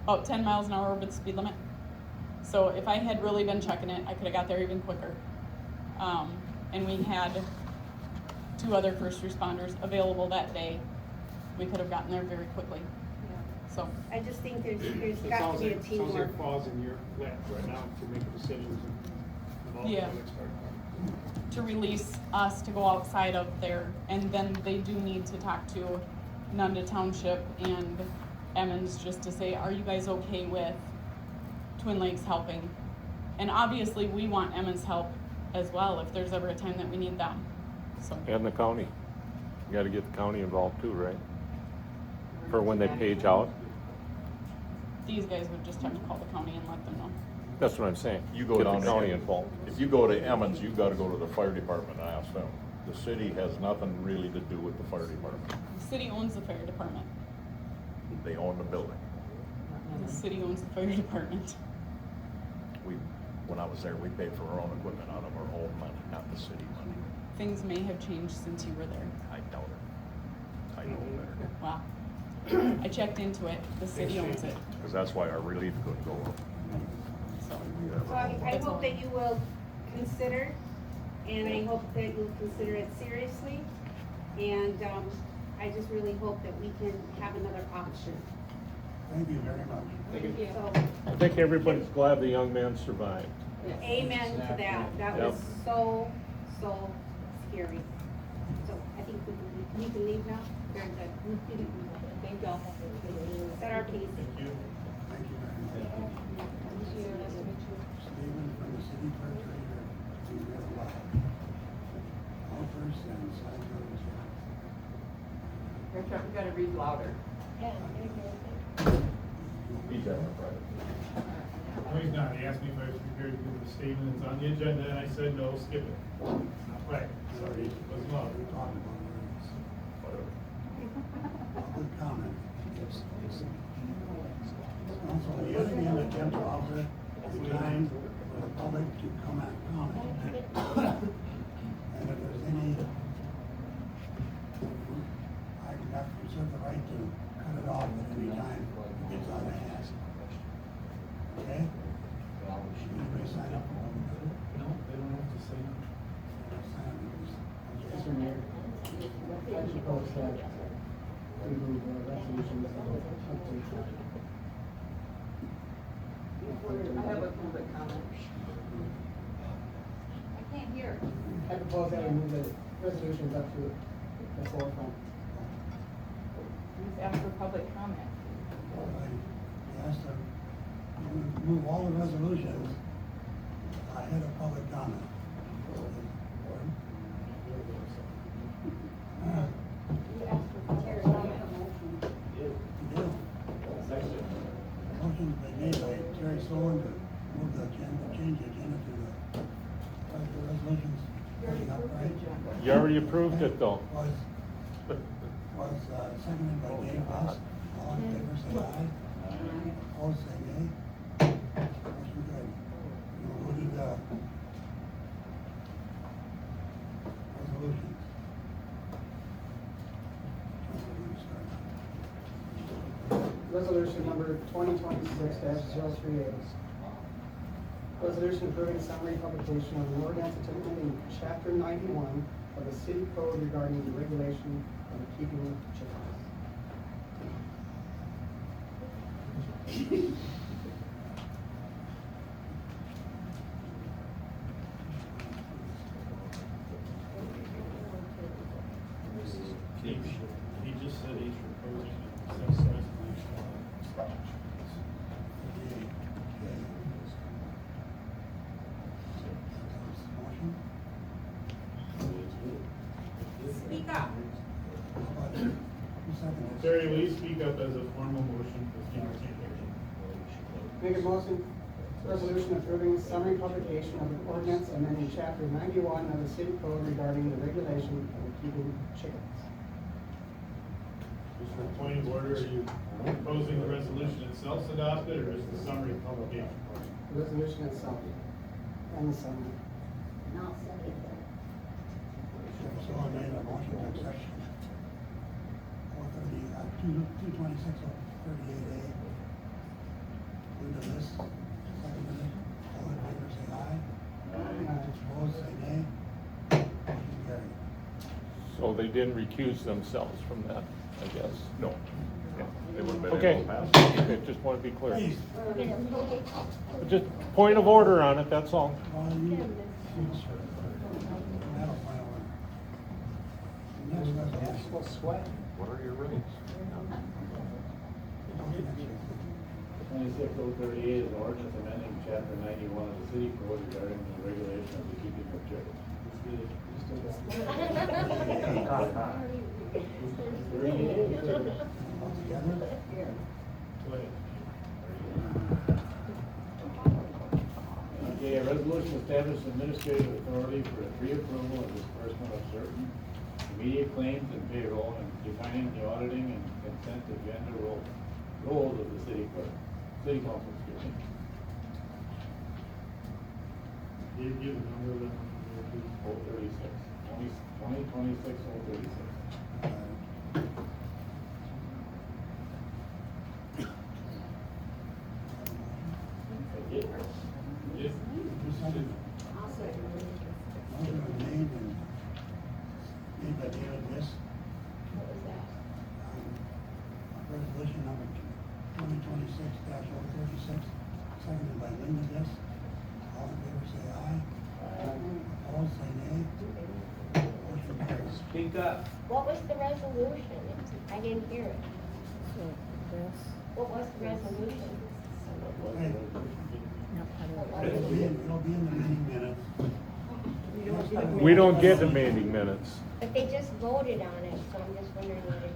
about 10 miles an hour over the speed limit. So if I had really been chucking it, I could have got there even quicker. And we had 2 other first responders available that day. We could have gotten there very quickly. So, I just think there's It got sounds to be a like, teamwork. it falls in your lap right now to make decisions involving Yeah. the next part. to release us to go outside of there, and then they do need to talk to Nunda Township and Emmons just to say, are you guys okay with Twin Lakes helping? And obviously, we want Emmons help as well if there's ever a time that we need them, so. And the county. You gotta get the county involved too, right? For when they page out. These guys would just have to call the county and let them know. That's what I'm saying. You go Get down the there. county involved. If you go to Emmons, you gotta go to the fire department and ask them. The city has nothing really to do with the fire department. The city owns the fire department. They own the building. The city owns the fire department. When I was there, we paid for our own equipment out of our own money, not the city money. Things may have changed since you were there. I doubt it. I know better. Wow. I checked into it. The city owns it. Because that's why our relief couldn't go up. So, So I That's all. hope that you will consider, and I hope that you'll consider it seriously. And, I just really hope that we can have another option. Thank you very much. Thank you. So, I think everybody's glad the young man survived. amen to that. That Yep. was so, so scary. So I think we can leave now. Very good. Thank y'all. Set our pace. Thank you. Thank you very much. Nice to meet you. Stephen from the city clerk treasurer, we read aloud. Offers and side notes. Richard, you gotta read louder. He's having a private. No, he's not. He asked me if I was prepared to give the statement that's on the agenda, and I said, no, skip it. It's not right. Sorry, it wasn't allowed. We're talking about words. Public comment. Council, the other hand, attempt to offer the time for the public to comment. And if there's any, I have reserved the right to cut it off at any time it gets out of hand. Okay? Anybody sign up for one? No, they don't have to say no. Sign up, please. Mr. Mayor, I propose that we move resolutions up to. I have a public comment. I can't hear. I propose that we move the resolutions up to the forefront. Who's after public comment? Yes, sir. Move all the resolutions ahead of public comment. Motion's been made by Terry Solon to move the agenda, change the agenda to the resolutions coming up, right? You already approved it though. Was seconded by Dave Buss. All in favor, say aye. Opposed, say nay. Motion carried. We'll go to the resolutions. Resolution number 2026-038. Resolution approving summary publication of an ordinance amending chapter 91 of the city code regarding the regulation of the keeping of chickens. He just said he's proposing a subsidized Speak up. Terry, will you speak up as a formal motion? Because you can't hear you. Make a motion, resolution approving summary publication of an ordinance amending chapter 91 of the city code regarding the regulation of the keeping of chickens. Just for point of order, are you proposing the resolution itself adopted, or just the summary publication? The resolution itself and the summary. Solon made a motion to accept 226-38A. Include the list. Seconded it. All in favor, say aye. Opposed, say nay. Motion carried. So they didn't recuse themselves from that, I guess. No. They would've been Okay. able to pass. Okay, just want to be clear. Please. Just point of order on it, that's all. Well, you- That'll file it. Next resolution. What are your rates? 26-038 is an ordinance amending chapter 91 of the city code regarding the regulation of the keeping of chickens. Okay, a resolution establishes administrative authority for the pre-approval and disbursement of certain immediate claims and payroll and defining the auditing and consent agenda roles of the city clerk, city council, excuse me. Give the number of them. 036, 2026 036. Motion was made and made by David Miss. Resolution number 2026-036, seconded by Linda Miss. All in favor say aye. Opposed say nay. Motion carries. Speak up. What was the resolution? I didn't hear it. So that's, What was the resolution? Hey, it'll be in the meeting minutes. We don't get demanding minutes. But they just voted on it, so I'm just wondering what to do.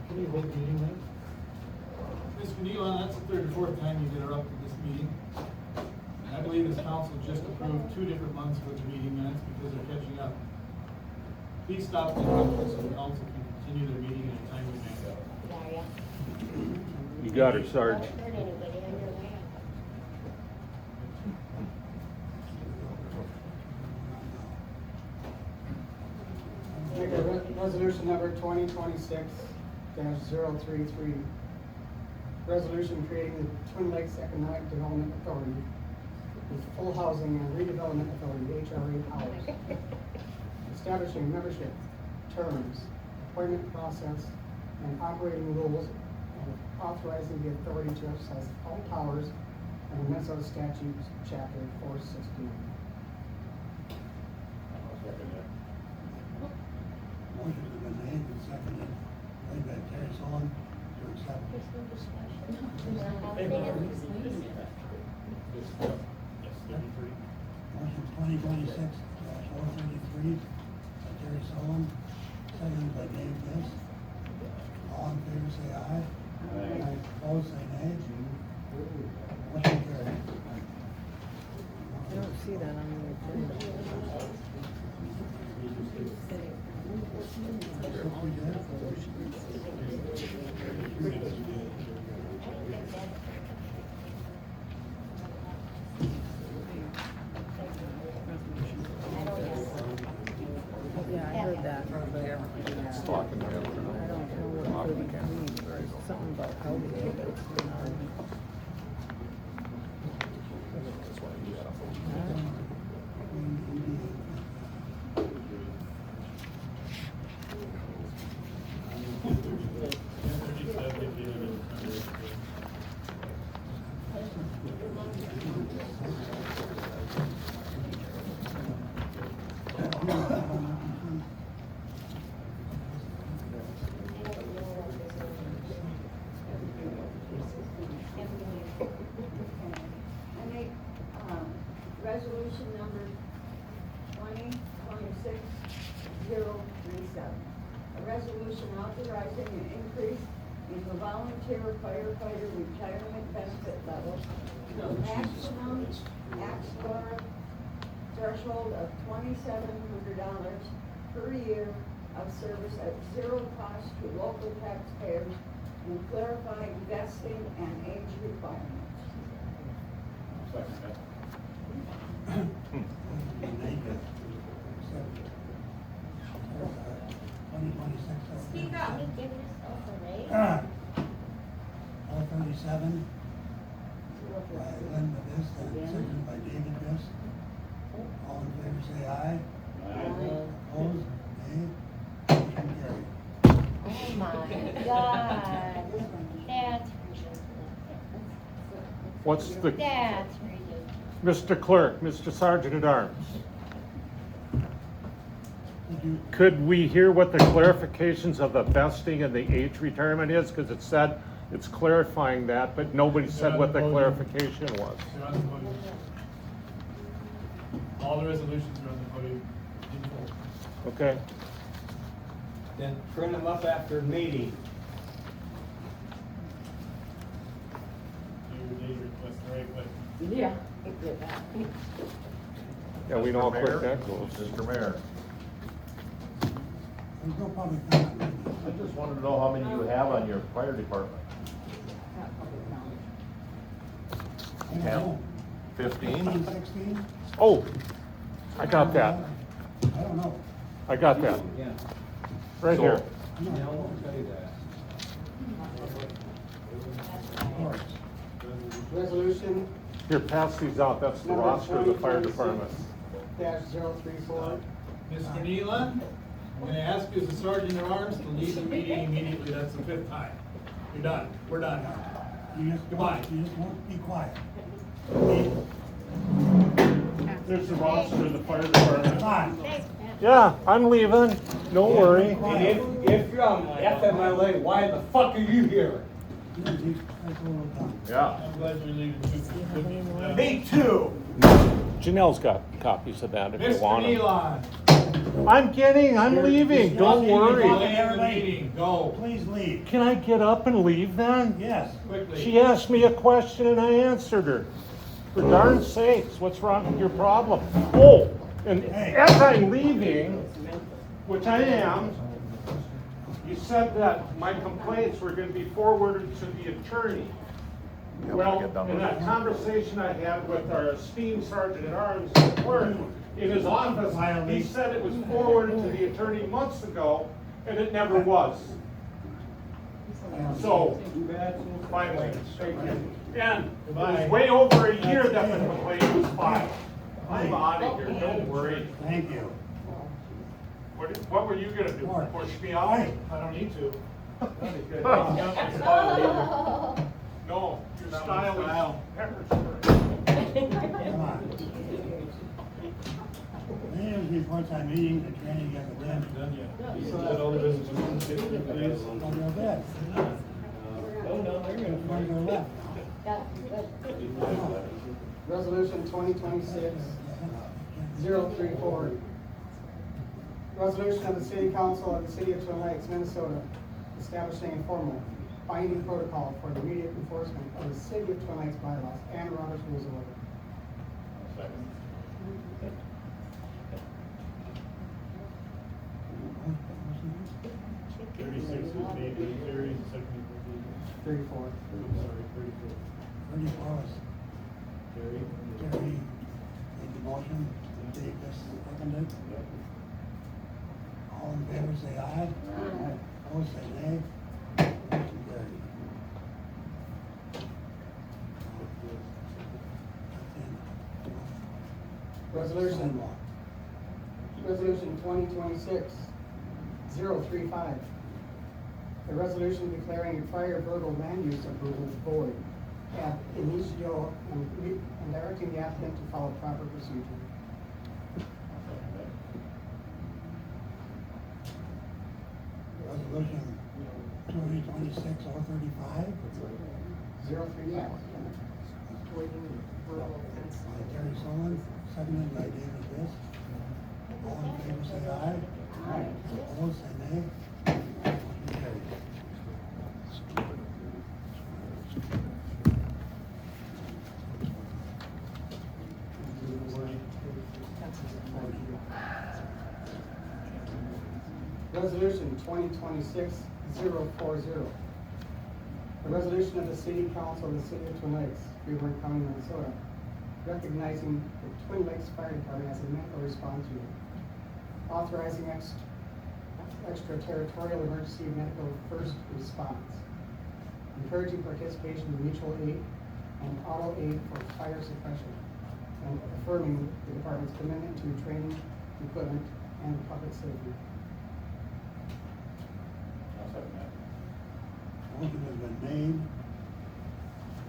Can you hold the meeting then? Mr. Nealon, that's the third or fourth time you've interrupted this meeting. And I believe this council just approved 2 different months worth of meeting minutes because they're catching up. Please stop the interruption so the council can continue their meeting in a timely manner. Daria. You got her, Sarge. Don't hurt anybody on your way. Resolution number 2026-033. Resolution creating the Twin Lakes Economic Development Authority with full housing and redevelopment authority, HRA powers. Establishing membership, terms, appointment process, and operating rules, and authorizing the authority to exercise all powers under Minnesota statutes, chapter 469. Motion has been made and seconded, made by Terry Sullivan to accept. Motion 2026-033 by Terry Sullivan, seconded by Dave Biss. All in favor say aye. Aye. Opposed say nay. Motion carried. I don't see that on the agenda. Yeah, I heard that. It's talking to him. I don't know what 33, or something about housing, but it's not. I make, resolution number 2026-037. A resolution authorizing an increase in the volunteer firefighter retirement benefit level to a maximum AXLR threshold of $2,700 per year of service at zero cost to local taxpayers and clarifying vesting and age requirements. Speak up. You give yourself a raise. 037 by Linda Biss, and seconded by David Biss. All in favor say aye. Aye. Opposed, nay. Motion carried. my God. That's What's the, That's ridiculous. Mr. Clerk, Mr. Sergeant at Arms? Could we hear what the clarifications of the vesting and the age retirement is? Because it said it's clarifying that, but nobody said what the clarification was. They're on the podium. All the resolutions are on the podium. In full. Okay. Then print them up after the meeting. Your data request, right, but. Yeah. Yeah, we know how quick Mayor? that goes. Mr. Mayor, There's no public comment. I just wanted to know how many you have on your fire department. I don't Have know. 15? 16? Oh, I got that. I don't know. I got that. Yeah. Right So- here. Yeah, I won't tell you that. Resolution Here, pass these out. That's the number roster of the fire department. -034. Mr. Nealon, I'm gonna ask you as a sergeant at arms to leave the meeting immediately. That's the 5th time. You're done. We're done. You just, Goodbye. you just won't be quiet. There's the roster of the fire department. Come on. Yeah, I'm leaving. Don't worry. And if you're on FMLA, why the fuck are you here? Yeah. I'm glad you're leaving too. Me too. Janelle's got copies of that if you Mr. want them. Nealon, I'm leaving. Don't worry. leave the meeting. Go. Please leave. Can I get up and leave then? Yes. Quickly. She asked me a question and I answered her. For darn sakes, what's wrong with your problem? Oh, and as I'm leaving, which I am, you said that my complaints were gonna be forwarded to the attorney. Yeah, Well, get done in with that it. conversation I had with our esteemed sergeant at arms, clerk, in his office, he said it was forwarded to the attorney months ago, and it never was. So, finally, thank you. And it was way over a year that the complaint was filed. I'm out of here, don't worry. Thank you. What were you gonna do, push me out? Hey. I don't need to. No, your style is pepper spray. Come on. Management reports on meetings and training at the Haven't done yet. You still had all the resolutions, please. On your bed. On your left. Resolution 2026-034. Resolution of the City Council of the City of Twin Lakes, Minnesota, establishing a formal binding protocol for the immediate enforcement of the City of Twin Lakes bylaws and Robert's Rules of Order. Thirty-six was made by Terry, and seconded by David. 34. Sorry, 34. 34 was Terry. Terry made the motion, Davis seconded. All in favor, say aye. Aye. Opposed, say nay. Motion carried. Resolution 2026-035. A resolution declaring a prior verbal land use approval void ab initio and directing the applicant to follow proper procedure. Resolution 2026-035. 035. By Terry Sullivan, seconded by David Fisk. All in favor, say aye. Aye. Opposed, say nay. Motion carried. Resolution 2026-040. A resolution of the City Council of the City of Twin Lakes, Freeburg County, Minnesota, recognizing the Twin Lakes Fire Department as a medical response unit, authorizing extraterritorial emergency medical first response, encouraging participation in mutual aid and auto aid for fire suppression, and affirming the department's commitment to training, equipment, and public safety. I'll second that. Motion has been made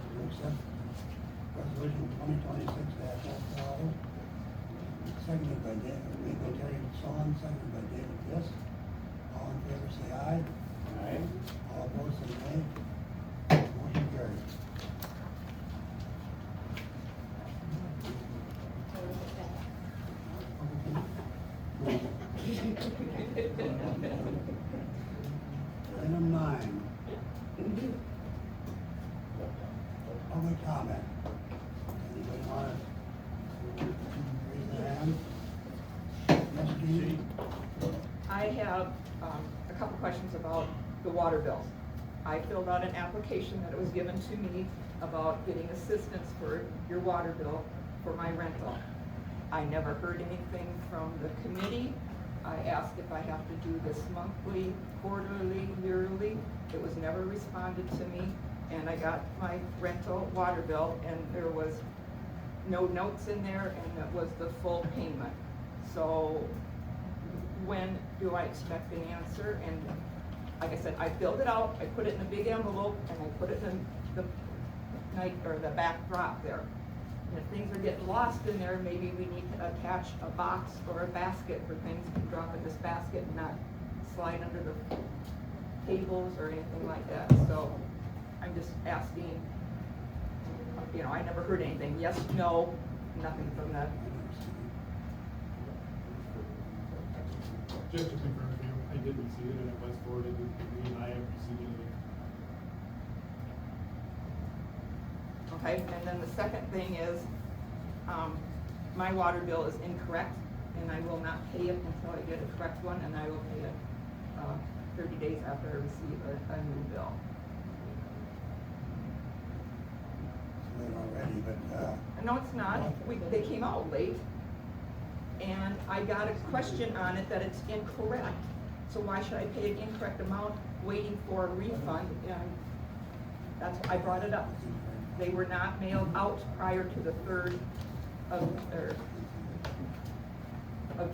to accept resolution 2026-12. Seconded by made by Terry Solon, seconded by David Fisk. All in favor say aye. Aye. All opposed say nay. Motion carries. Item 9. Public comment. Anybody want to raise their hand? Yes, Jeannie? I have a couple questions about the water bills. I filled out an application that was given to me about getting assistance for your water bill for my rental. I never heard anything from the committee. I asked if I have to do this monthly, quarterly, yearly. It was never responded to me. And I got my rental water bill and there was no notes in there and it was the full payment. So when do I expect an answer? And like I said, I filled it out, I put it in a big envelope and I put it in the night or the back drop there. And if things are getting lost in there, maybe we need to attach a box or a basket for things to drop in this basket and not slide under the tables or anything like that. So I'm just asking, you know, I never heard anything. Yes, no, nothing from that. Just to confirm with you, I did receive it and it was forwarded to me and I have received it. Okay, and then the second thing is, my water bill is incorrect and I will not pay it until I get a correct one and I will pay it 30 days after I receive a new bill. Late already, but, No, it's not. They came out late. And I got a question on it that it's incorrect. So why should I pay an incorrect amount waiting for a refund? And that's why I brought it up. They were not mailed out prior to the 3rd of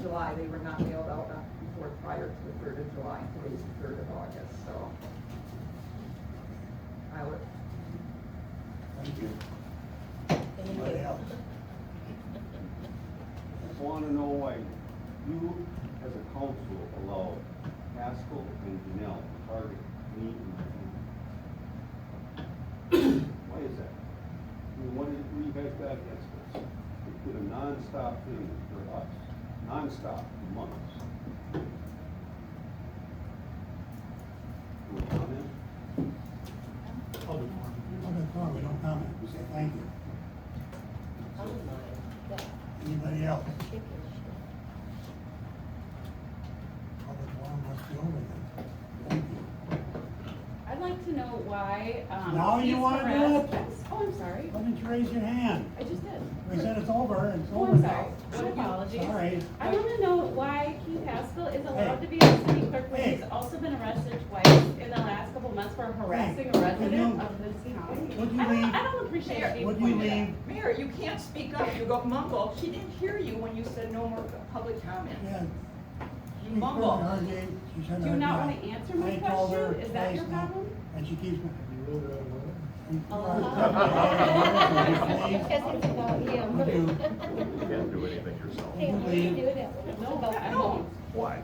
July. They were not mailed out before prior to the 3rd of July. Today's the 3rd of August, so I would. thank you. Anybody else? I want to know why you, as a council, allow Haskell and Janelle to target me and why is that? I mean, what do you guys got against this? It's been a non-stop thing for us, non-stop for months. You want to comment? Public forum, we don't comment, we say thank you. Anybody else? Public forum must be over then. Thank you. I'd like to know why, Now you he's wanna do harassed- it? Oh, I'm sorry. Why didn't you raise your hand? I just did. We said it's over, it's Oh, over I'm now. sorry. My apologies. Sorry. I want to know why Keith Haskell is allowed Hey. to be the city clerk when Hey. he's also been arrested twice in the last couple months for harassing a resident you- of this county. would you I don't- leave- I don't appreciate it being would you pointed at. leave- Mayor, you can't speak up, you go mumble. She didn't hear you when you said no more public comment. Yeah. You mumble. Do you not want to answer my question? Is that your problem? And she keeps. Because it's about him. You can't do anything yourself. Hey, what are you doing? No, I won't. Why?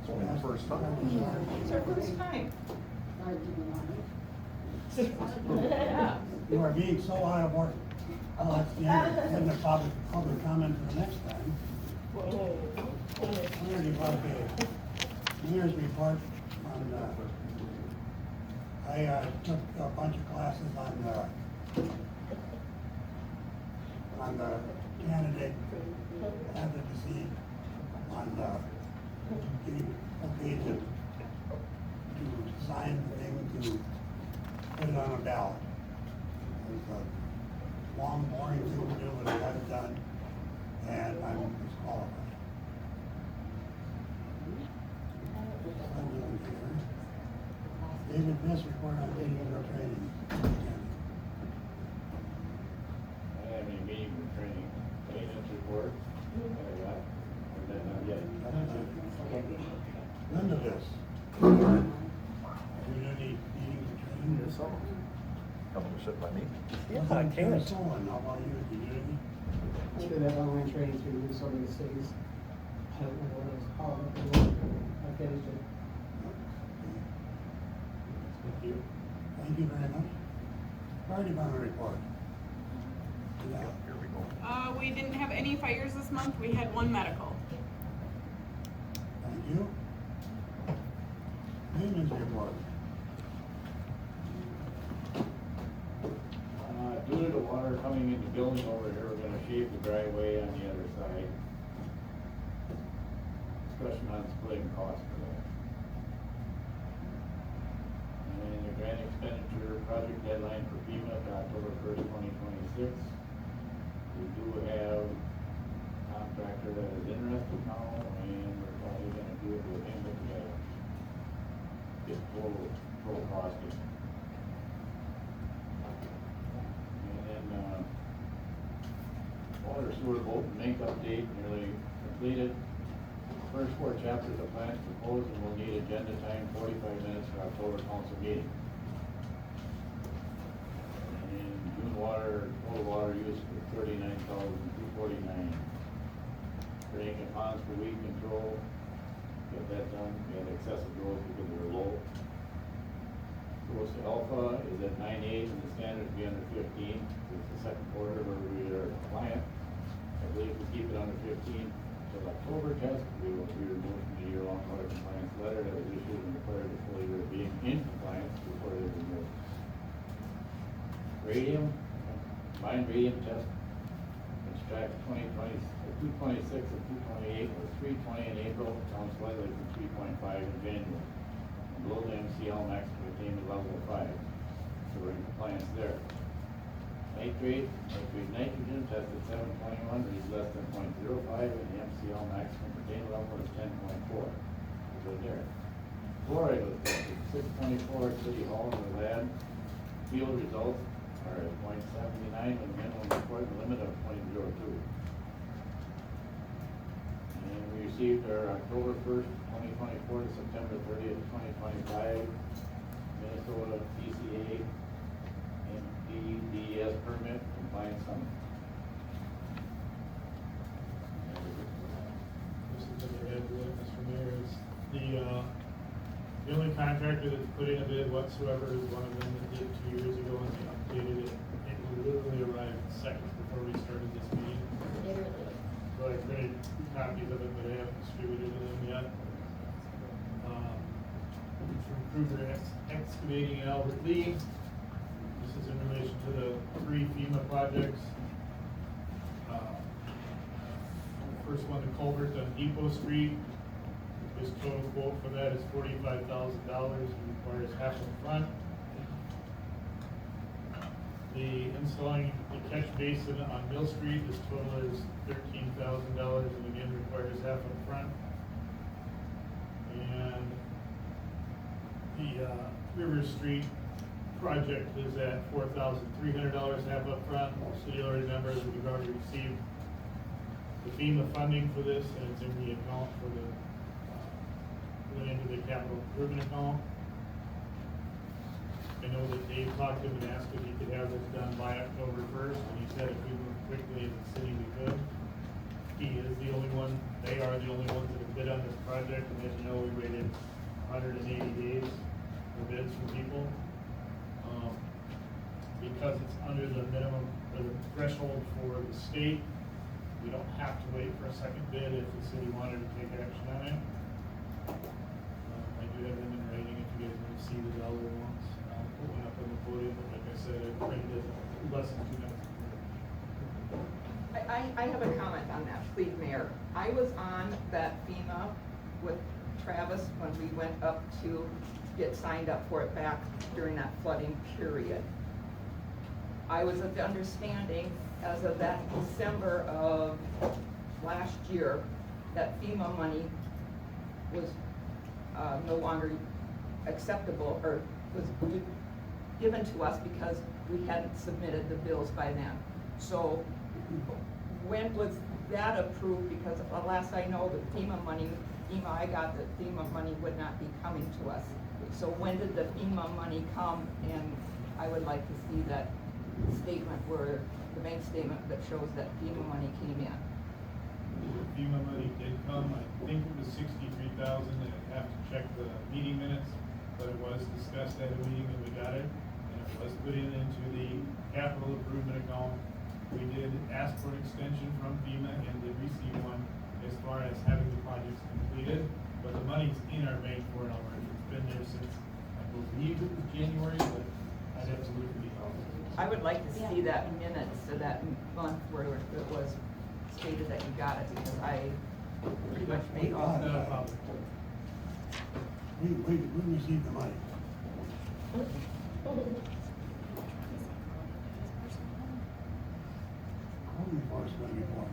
It's only the first time. It's our first time. You are being so out of order. Oh, that's the end of public comment for the next time. Mayor's report on, I took a bunch of classes on the candidate advocacy, on getting okay to sign the thing to put it on a ballot. It was a long, boring thing to do, but I got it done, and I'm disqualified. David Fisk, report on taking over training. I don't have any meeting or training, maintenance report, or that not yet. Linda Fisk. Do you need meetings or training? sit by me? Yeah, I can't. How about you, did you do anything? I did that online training through Minnesota Cities. I don't know what it was called. I finished it. Thank you. Thank you very much. Fire department report. Yeah. Here we go. We didn't have any fires this month, we had one medical. Thank you. Maintenance report. Due to the water coming in the building over here, we're gonna shave the driveway on the other side. Discussion on splitting costs for that. And the grant expenditure project deadline for FEMA to October 1st, 2026. We do have a contractor that is interested now, and we're probably gonna do it with him together. Get full costing. And then, water sewer vote and make update nearly completed. First 4 chapters of plans proposed, and we'll need agenda time 45 minutes for October council meeting. And June total water use for 39,249. Drain and ponds for weed control, get that done. We had excessive growth because we were low. Gross alpha is at 9.8 and the standard would be under 15. It's the second quarter where we are compliant. I believe we keep it under 15 until October test. We will be removed from the year-long water compliance letter that was issued and required to fully being in compliance before they were removed. Radium, combined radium test, which tracked 226 and 228 was 320 in April, down slightly from 3.5 in January. Below the MCL max containment level of 5, so we're in compliance there. Nitrate nitrogen tested 721, reads less than 0.05, and the MCL maximum containment level is 10.4. Good there. Fluoride was tested 624 at City Hall in the lab. Field results are at 0.79 with a minimum required limit of 0.02. And we received our October 1st, 2024 to September 30th, 2025 Minnesota PCA and DES permit compliance summary. This is what I had to witness from there is the only contractor that's put in a bid whatsoever is one of them that did 2 years ago and they updated it. It literally arrived seconds before we started this meeting. Literally. So I printed copies of it, but I haven't distributed them yet. From Kruger Excavating and Albert Lee. This is in relation to the 3 FEMA projects. First one, the culvert on Depot Street. This total quote for that is $45,000. It requires half up front. The installing the catch basin on Mill Street, this total is $13,000 and again requires half up front. And the River Street project is at $4,300 half up front. So you'll remember that we've already received the FEMA funding for this, and it's in the account for the went into the capital improvement account. I know that Dave talked to him and asked if he could have this done by October 1st, and he said if we move quickly as a city we could. He is the only one, they are the only ones that have bid on this project, and as you know, we waited 180 days for bids from people. Because it's under the minimum, or the threshold for the state, we don't have to wait for a second bid if the city wanted to take action on it. I do have them in writing if you guys want to see the dollar amounts. I'll put one up on the podium, but like I said, I printed it less than 2 minutes. I have a comment on that, please, Mayor. I was on that FEMA with Travis when we went up to get signed up for it back during that flooding period. I was of the understanding as of that December of last year that FEMA money was no longer acceptable or was given to us because we hadn't submitted the bills by then. So when was that approved? Because last I know, the FEMA money, I got that FEMA money would not be coming to us. So when did the FEMA money come? And I would like to see that statement where, the bank statement that shows that FEMA money came in. FEMA money did come, I think it was 63,000, I'd have to check the meeting minutes, but it was discussed at a meeting and we got it, and it was put into the capital improvement account. We did ask for an extension from FEMA and did receive one as far as having the projects completed, but the money's in our bank for it already. It's been there since, I believe it was January, but I'd have to look at the account. I would like to see that minutes of that month where it was stated that you got it, because I pretty much made all. Not a problem. We received the money. Code enforcement report.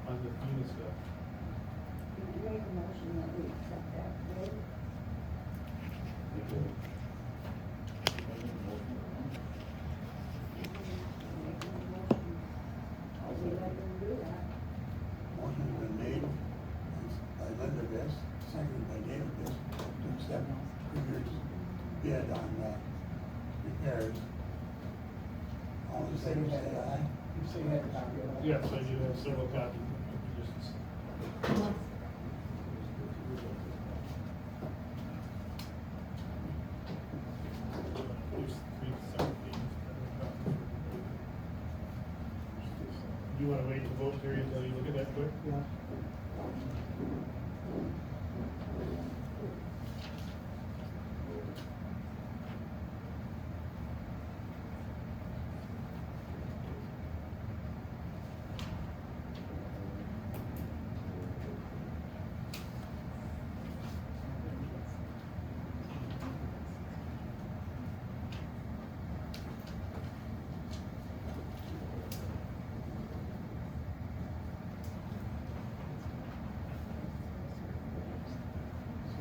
On the FEMA stuff. Make a motion that we accept that bid. I'll be let them do that. Motion's been made by Linda Viss, seconded by David Viss, to accept Krieger's bid on repairs. All in favor, say aye. You say you have a copy of that? Yes, I do have several copies. Just- There's 3 separate things. You wanna wait to vote, Terry, until you look at that quick? Yeah.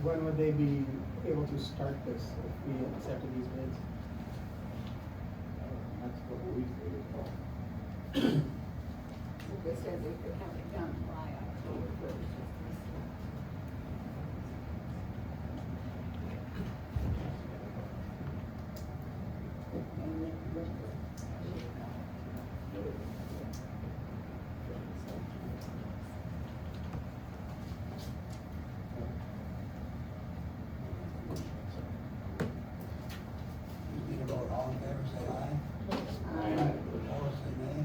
When would they be able to start this if we accepted these bids? That's what we say. They said they could have it done by October first. You need a vote, all in favor, say aye. Aye. Opposed, say nay.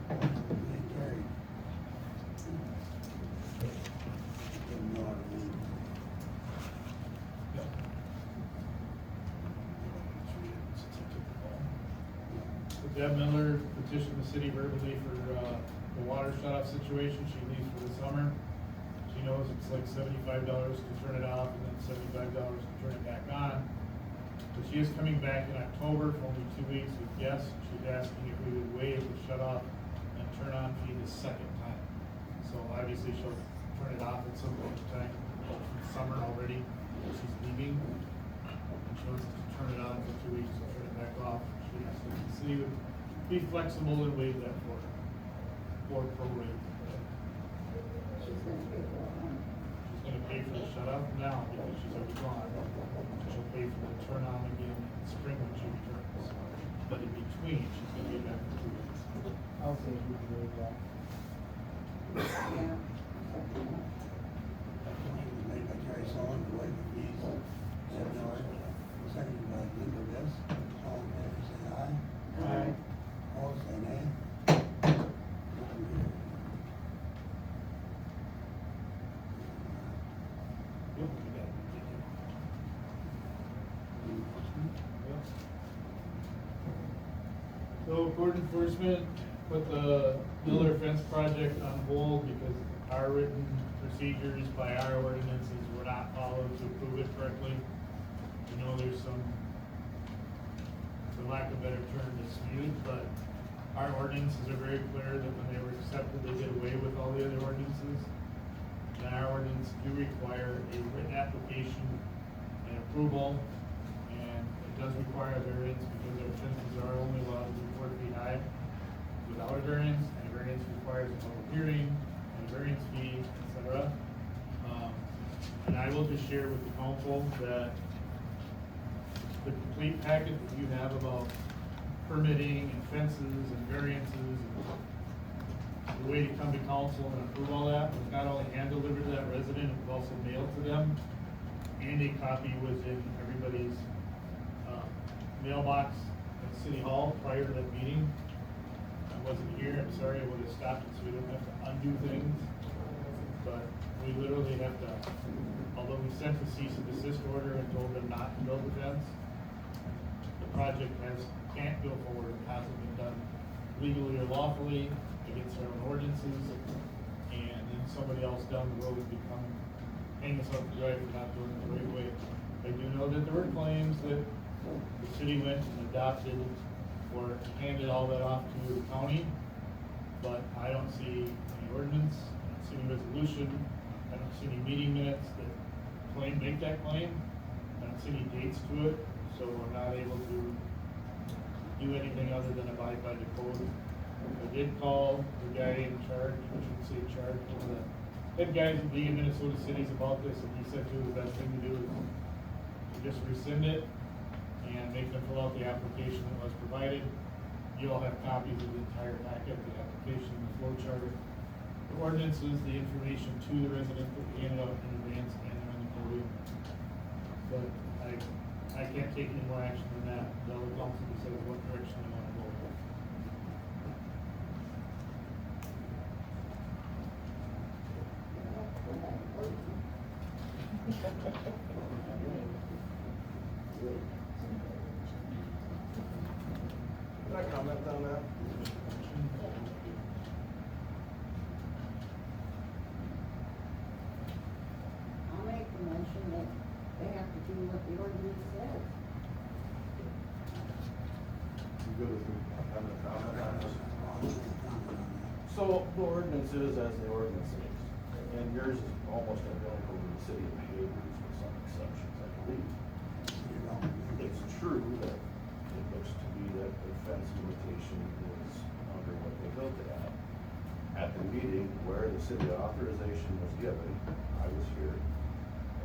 Motion carried. Give them no other name. Deb Miller petitioned the city verbally for, the water shut-off situation. She leaves for the summer. She knows it's like $75 to turn it off and then $75 to turn it back on. But she is coming back in October for only 2 weeks with guests. She's asking if we would waive the shut-off and turn on fee the second time. So obviously she'll turn it off at some point in time, summer already, she's leaving. And she wants to turn it on for 2 weeks and turn it back off. She asked if the city would be flexible and waive that for her, or prorate. She's gonna pay for it. She's gonna pay for the shut-off now because she's already gone. She'll pay for the turn on again in spring when she returns. But in between, she's gonna be back for 2 weeks. I'll say we can waive that. Yeah. Motion was made by Terry Sullivan to waive the fees. Deb Miller, seconded by Linda Viss. All in favor, say aye. Aye. Opposed, say nay. Motion carried. Yep, we got it. So court enforcement put the Miller fence project on hold because our written procedures by our ordinances were not followed to approve it correctly. You know, there's some, for lack of a better term, dispute, but our ordinances are very clear that when they were accepted, they did away with all the other ordinances. And our ordinance do require a written application and approval, and it does require a variance because our fences are only allowed to be 4 feet high without a variance, and a variance requires a public hearing, and a variance fee, etc. And I will just share with the council that the complete packet that you have about permitting and fences and variances and the way to come to council and approve all that was not only hand delivered to that resident, it was also mailed to them. And a copy was in everybody's mailbox at City Hall prior to that meeting. I wasn't here, I'm sorry, I would have stopped it so we don't have to undo things. But we literally have to, although we sent a cease and desist order and told them not to build the fence, the project can't go forward, it hasn't been done legally or lawfully against our own ordinances, and then somebody else down the road would become, hang us up to dry for not doing it the right way. I do know that there were claims that the city went and adopted or handed all that off to the county, but I don't see any ordinance, I don't see any resolution, I don't see any meeting minutes that make that claim, I don't see any dates to it, so we're not able to do anything other than abide by the code. I did call the guy in charge, I shouldn't say charge, one of the head guys at League of Minnesota Cities about this, and he said the best thing to do is to just rescind it and make them fill out the application that was provided. You all have copies of the entire packet, the application, the flow chart, the ordinances, the information to the resident that we handed out in advance and on the podium. But I can't take any more action than that. The other council decides what direction they want to go. Can I comment on that? I'll make the motion that they have to do what the ordinance says. You good with me having a comment on this? So the ordinance is as the ordinance is, and yours is almost identical to the city of Hayward's with some exceptions, I believe. It's true that it looks to be that the fence limitation is under what they built it at. At the meeting where the city authorization was given, I was here,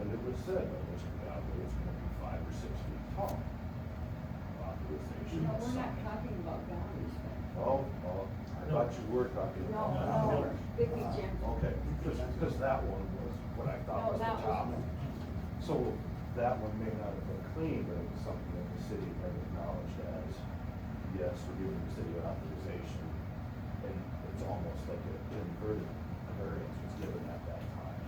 and it was said by Mr. Godwin, it's gonna be 5 or 6 feet tall. Authorization. No, is we're not something. talking about boundaries. Oh, I thought you were talking about that. No, Vicky Jensen. Okay, because that one was what I thought No, was the that top. was- So that one may not have been clean, but it was something that the city had acknowledged as, yes, we're giving the city authorization. And it's almost like an inverted variance was given at that time.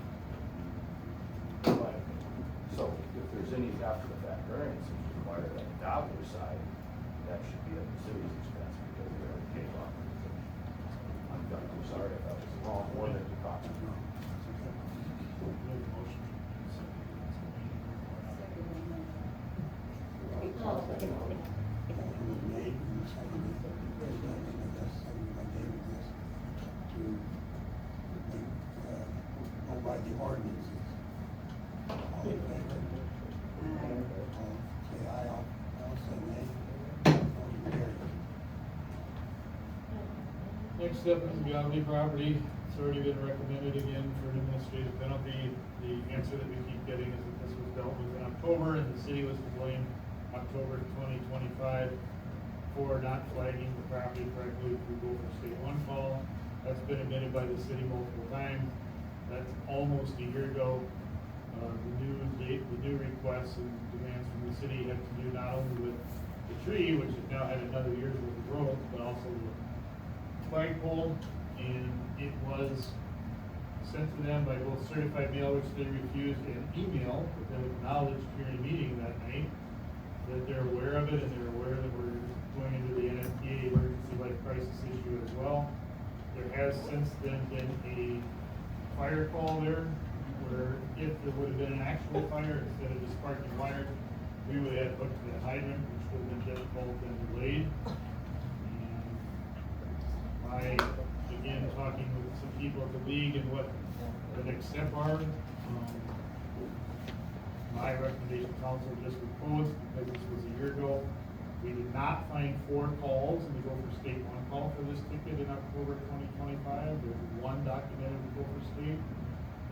In my opinion. So if there's any after the fact variances required on the Dobbler side, that should be at the city's expense because they already gave authorization. I'm sorry if that was the wrong one that you talked about. Go by the ordinances. All in favor? All say aye, all say nay. Motion carries. Next step is the Godly property. It's already been recommended again for an administrative penalty. The answer that we keep getting is that this was dealt with in October, and the city was to blame October 2025 for not flagging the property correctly through Gopher State 1 call. That's been admitted by the city multiple times. That's almost a year ago. The new requests and demands from the city have to do not only with the tree, which has now had another year's worth of growth, but also the flagpole, and it was sent to them by both certified mail, which they refused, and email, but they acknowledged during a meeting that night that they're aware of it, and they're aware that we're going into the NFPA emergency life crisis issue as well. There has since then been a fire call there, where if there would have been an actual fire, instead of just sparking wires, we would have hooked the hydrant, which would have been difficult and delayed. And again, talking with some people at the league and what the next step are, my recommendation, council just proposed, because this was a year ago. We did not find 4 calls in the Gopher State 1 call for this ticket in October 2025. There's 1 documented in Gopher State.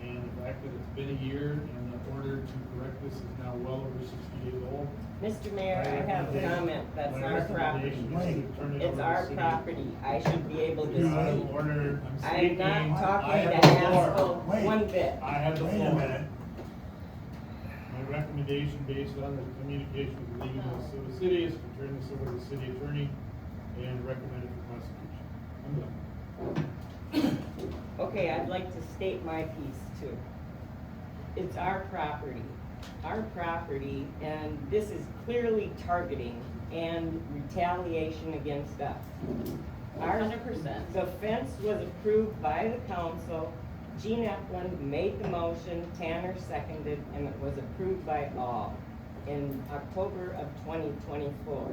And the fact that it's been a year and the order to correct this is now well over 60 days old. Mr. Mayor, I have a comment, that's My our property. recommendation is to turn it It's over to our the city. property, I should be able to You're out of speak. order. I I'm am speaking. not I talking have to the floor. asshole one bit. I have the Wait a floor. minute. My recommendation based on the communication with the League of Minnesota Cities, to turn this over to the city attorney and recommend it for prosecution. I'm done. Okay, I'd like to state my piece too. It's our property, and this is clearly targeting and retaliation against us. 100%. The fence was approved by the council, Gene Epland made the motion, Tanner seconded, and it was approved by all in October of 2024.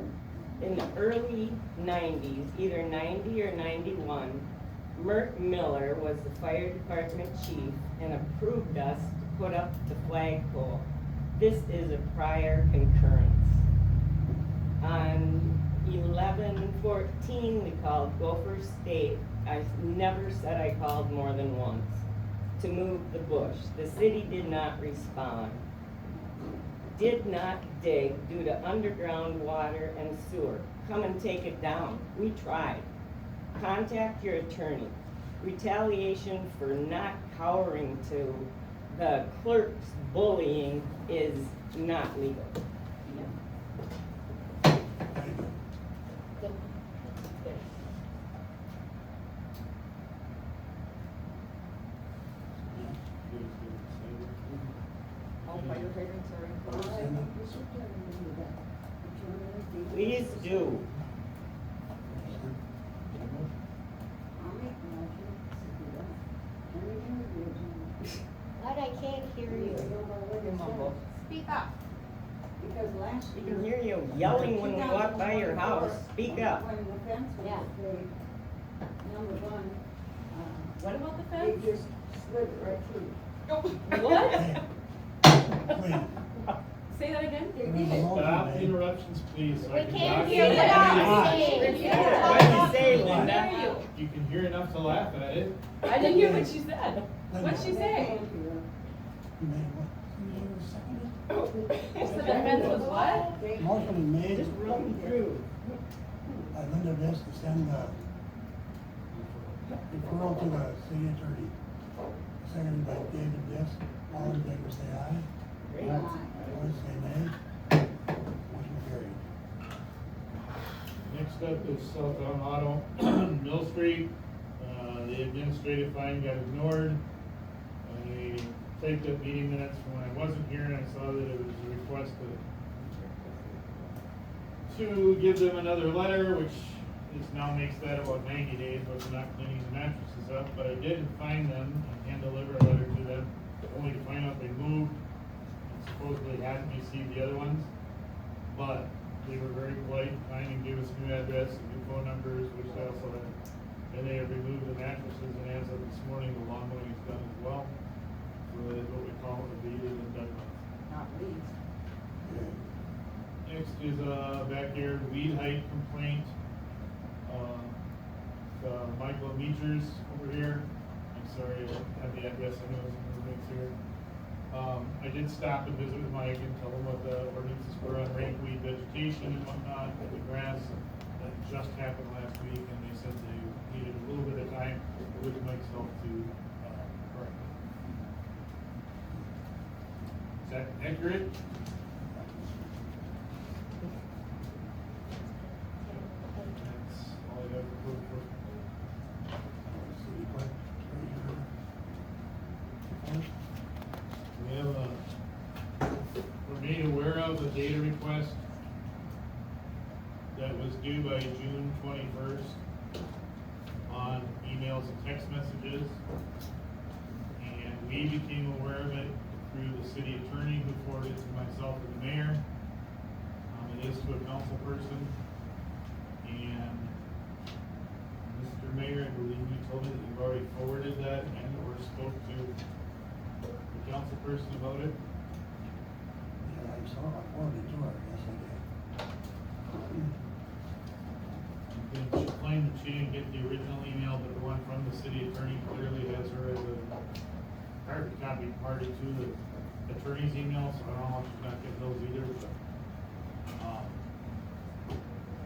In the early 90s, either 90 or 91, Mert Miller was the fire department chief and approved us to put up the flagpole. This is a prior concurrence. On 11/14, we called Gopher State. I never said I called more than once to move the bush. The city did not respond. Did not dig due to underground water and sewer. Come and take it down. We tried. Contact your attorney. Retaliation for not cowering to the clerk's bullying is not legal. All fire hydrants are enclosed. Please do. What, I can't hear you. Speak up. Because last We year. can hear you yelling when we walk by your house. Speak up. When the fence was paid, number one, What about the they fence? just slid it right through. What? Please. Say that again? They did it. Stop the interruptions, please. so I We can can't document hear it. what I'm saying. What did you say, I Linda? can't hear you. You can hear enough to laugh at it. I didn't hear what she said. What'd she say? You made what? You seconded? You said the fence was what? Motion is made Just run through. by Linda Viss to send the referral to the city attorney. Seconded by David Viss. All in favor say aye. Great. Opposed say nay. Motion carried. Next up is Southbound Auto, Mill Street. The administrative fine got ignored. I typed up meeting minutes from when I wasn't here, and I saw that it was a request to give them another letter, which is now makes that about 90 days, but we're not cleaning the mattresses up. But I did find them and hand deliver a letter to them, only to find out they moved and supposedly hadn't received the other ones. But they were very polite, kind, and gave us new address and new phone numbers, which I also had. And they have removed the mattresses, and as of this morning, the lawn mowing is done as well. So that is what we call a deeded and done month. Not least. Next is a backyard weed height complaint. Michael Meachers over here. I'm sorry, I don't have the address, I know some movements here. I did stop and visit with Mike and tell him what the ordinances were on rapeweed vegetation and whatnot, and the grass. That just happened last week, and they said they needed a little bit of time with myself to correct it. Is that accurate? That's all I have for. City clerk, treasurer. We have we're made aware of a data request that was due by June 21st on emails and text messages. And we became aware of it through the city attorney, who forwarded it to myself and the mayor. It is to a council person. And Mr. Mayor, I believe you told me that you've already forwarded that and or spoke to the council person about it. saw it, I forwarded it to her, yes, I did. She claimed that she didn't get the original email, but the one from the city attorney clearly has her as a hard copy party to the attorney's email, so I don't know if she's not getting those either, but,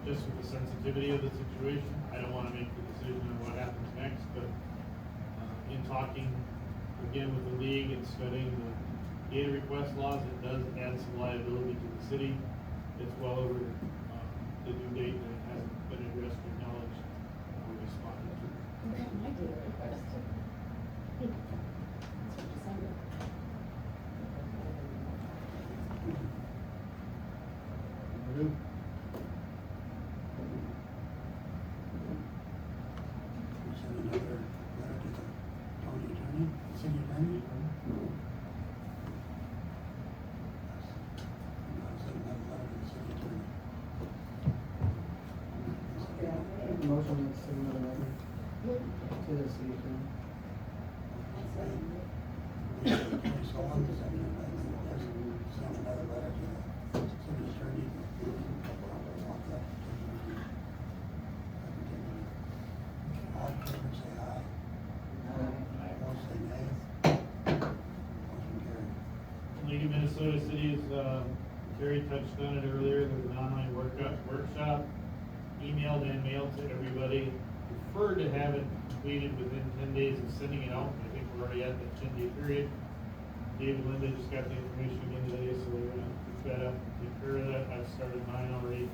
just with the sensitivity of the situation, I don't wanna make the decision on what happens next, but, in talking again with the league and studying the data request laws, it does add some liability to the city. It's well over, the due date and it hasn't been addressed or acknowledged or responded to. My data request. That's what December. Good. We send another letter to the county attorney, city attorney. I'll send another letter to the city attorney. Motion to send another letter to the city attorney. So on to send another letter to the city attorney. All in favor, say aye. Opposed, say nay. Motion carried. League of Minnesota Cities, Terry touched on it earlier, there's an online workshop, emailed and mailed to everybody. Prefer to have it completed within 10 days of sending it out. I think we're already at that 10-day period. Dave and Linda just got the information again today, so we're gonna pick that up, take care of that. I've started mine already.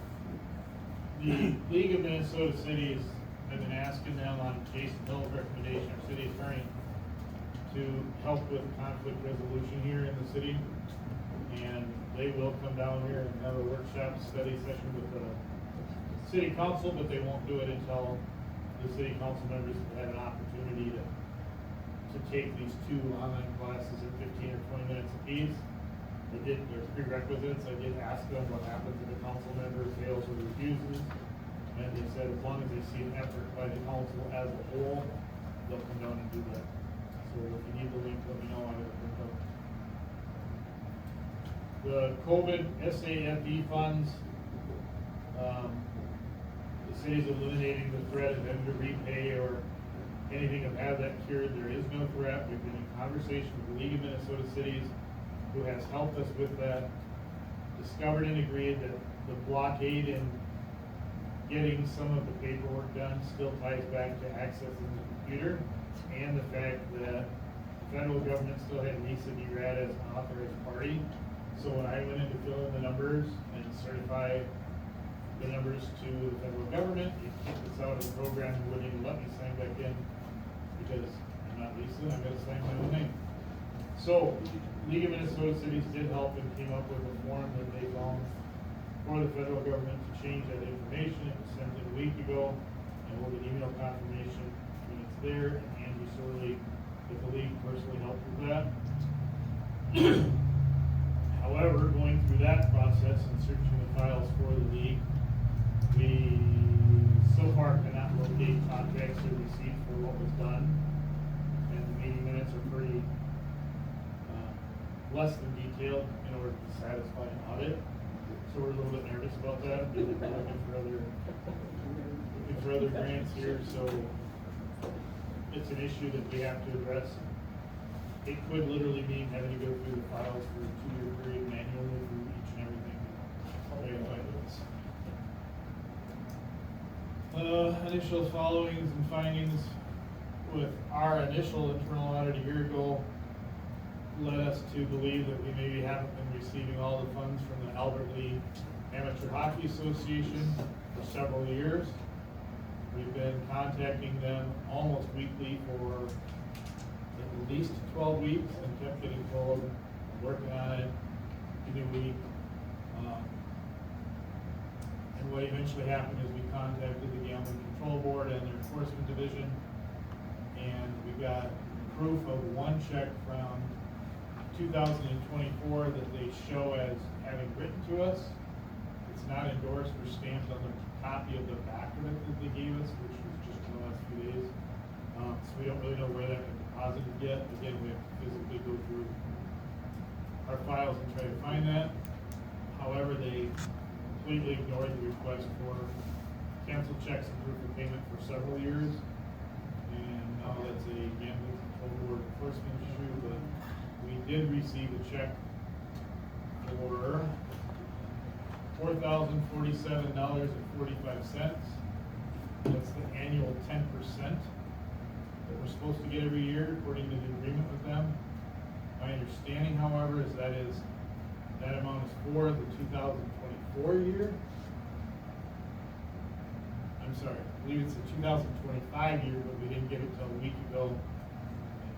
The League of Minnesota Cities, I've been asking them on Jason Hill's recommendation, our city attorney, to help with conflict resolution here in the city. And they will come down here and have a workshop study session with the city council, but they won't do it until the city council members have an opportunity to take these 2 online classes at 15 or 20 minutes apiece. There's prerequisites. I did ask them what happens if a council member fails or refuses. And they said as long as they see an effort by the council as a whole, they'll come down and do that. So if you need the link, let me know. I will print out. The COVID SAFE funds, the city's eliminating the threat of them to repay or anything of have that cured. There is no threat. We've been in conversation with the League of Minnesota Cities, who has helped us with that, discovered and agreed that the blockade in getting some of the paperwork done still ties back to accessing the computer, and the fact that the federal government still had Lisa DeRad as an authorized party. So when I went in to fill in the numbers and certify the numbers to the federal government, it kicked us out of the program and wouldn't even let me sign back in because I'm not Lisa, I've got to sign my own name. So, League of Minnesota Cities did help and came up with a form that they found for the federal government to change that information. It was sent in a week ago, and we'll get email confirmation when it's there. And Andy Sorley with the league personally helped with that. However, going through that process and searching the files for the league, we so far cannot locate contracts or receipts for what was done. And the meeting minutes are pretty less than detailed in order to satisfy an audit. So we're a little bit nervous about that. We're looking for other grants here, so it's an issue that we have to address. It could literally mean having to go through the files for a 2-year period manually through each and everything. Initial followings and findings with our initial internal audit a year ago led us to believe that we maybe haven't been receiving all the funds from the Albert Lee Amateur Hockey Association for several years. We've been contacting them almost weekly for at least 12 weeks and kept getting told, working on it, give me a week. And what eventually happened is we contacted the Gambling Control Board and their enforcement division, and we got proof of one check from 2024 that they show as having written to us. It's not endorsed or stamped on the copy of the back of it that they gave us, which was just in the last few days. So we don't really know where that got deposited yet. Again, we have to physically go through our files and try to find that. However, they completely ignored the request for canceled checks and proof of payment for several years. And now that's again, with the total board enforcement issue, but we did receive a check for $4,047.45. That's the annual 10% that we're supposed to get every year according to the agreement with them. My understanding, however, is that amount is for the 2024 year. I'm sorry, I believe it's the 2025 year, but we didn't get it till a week ago. And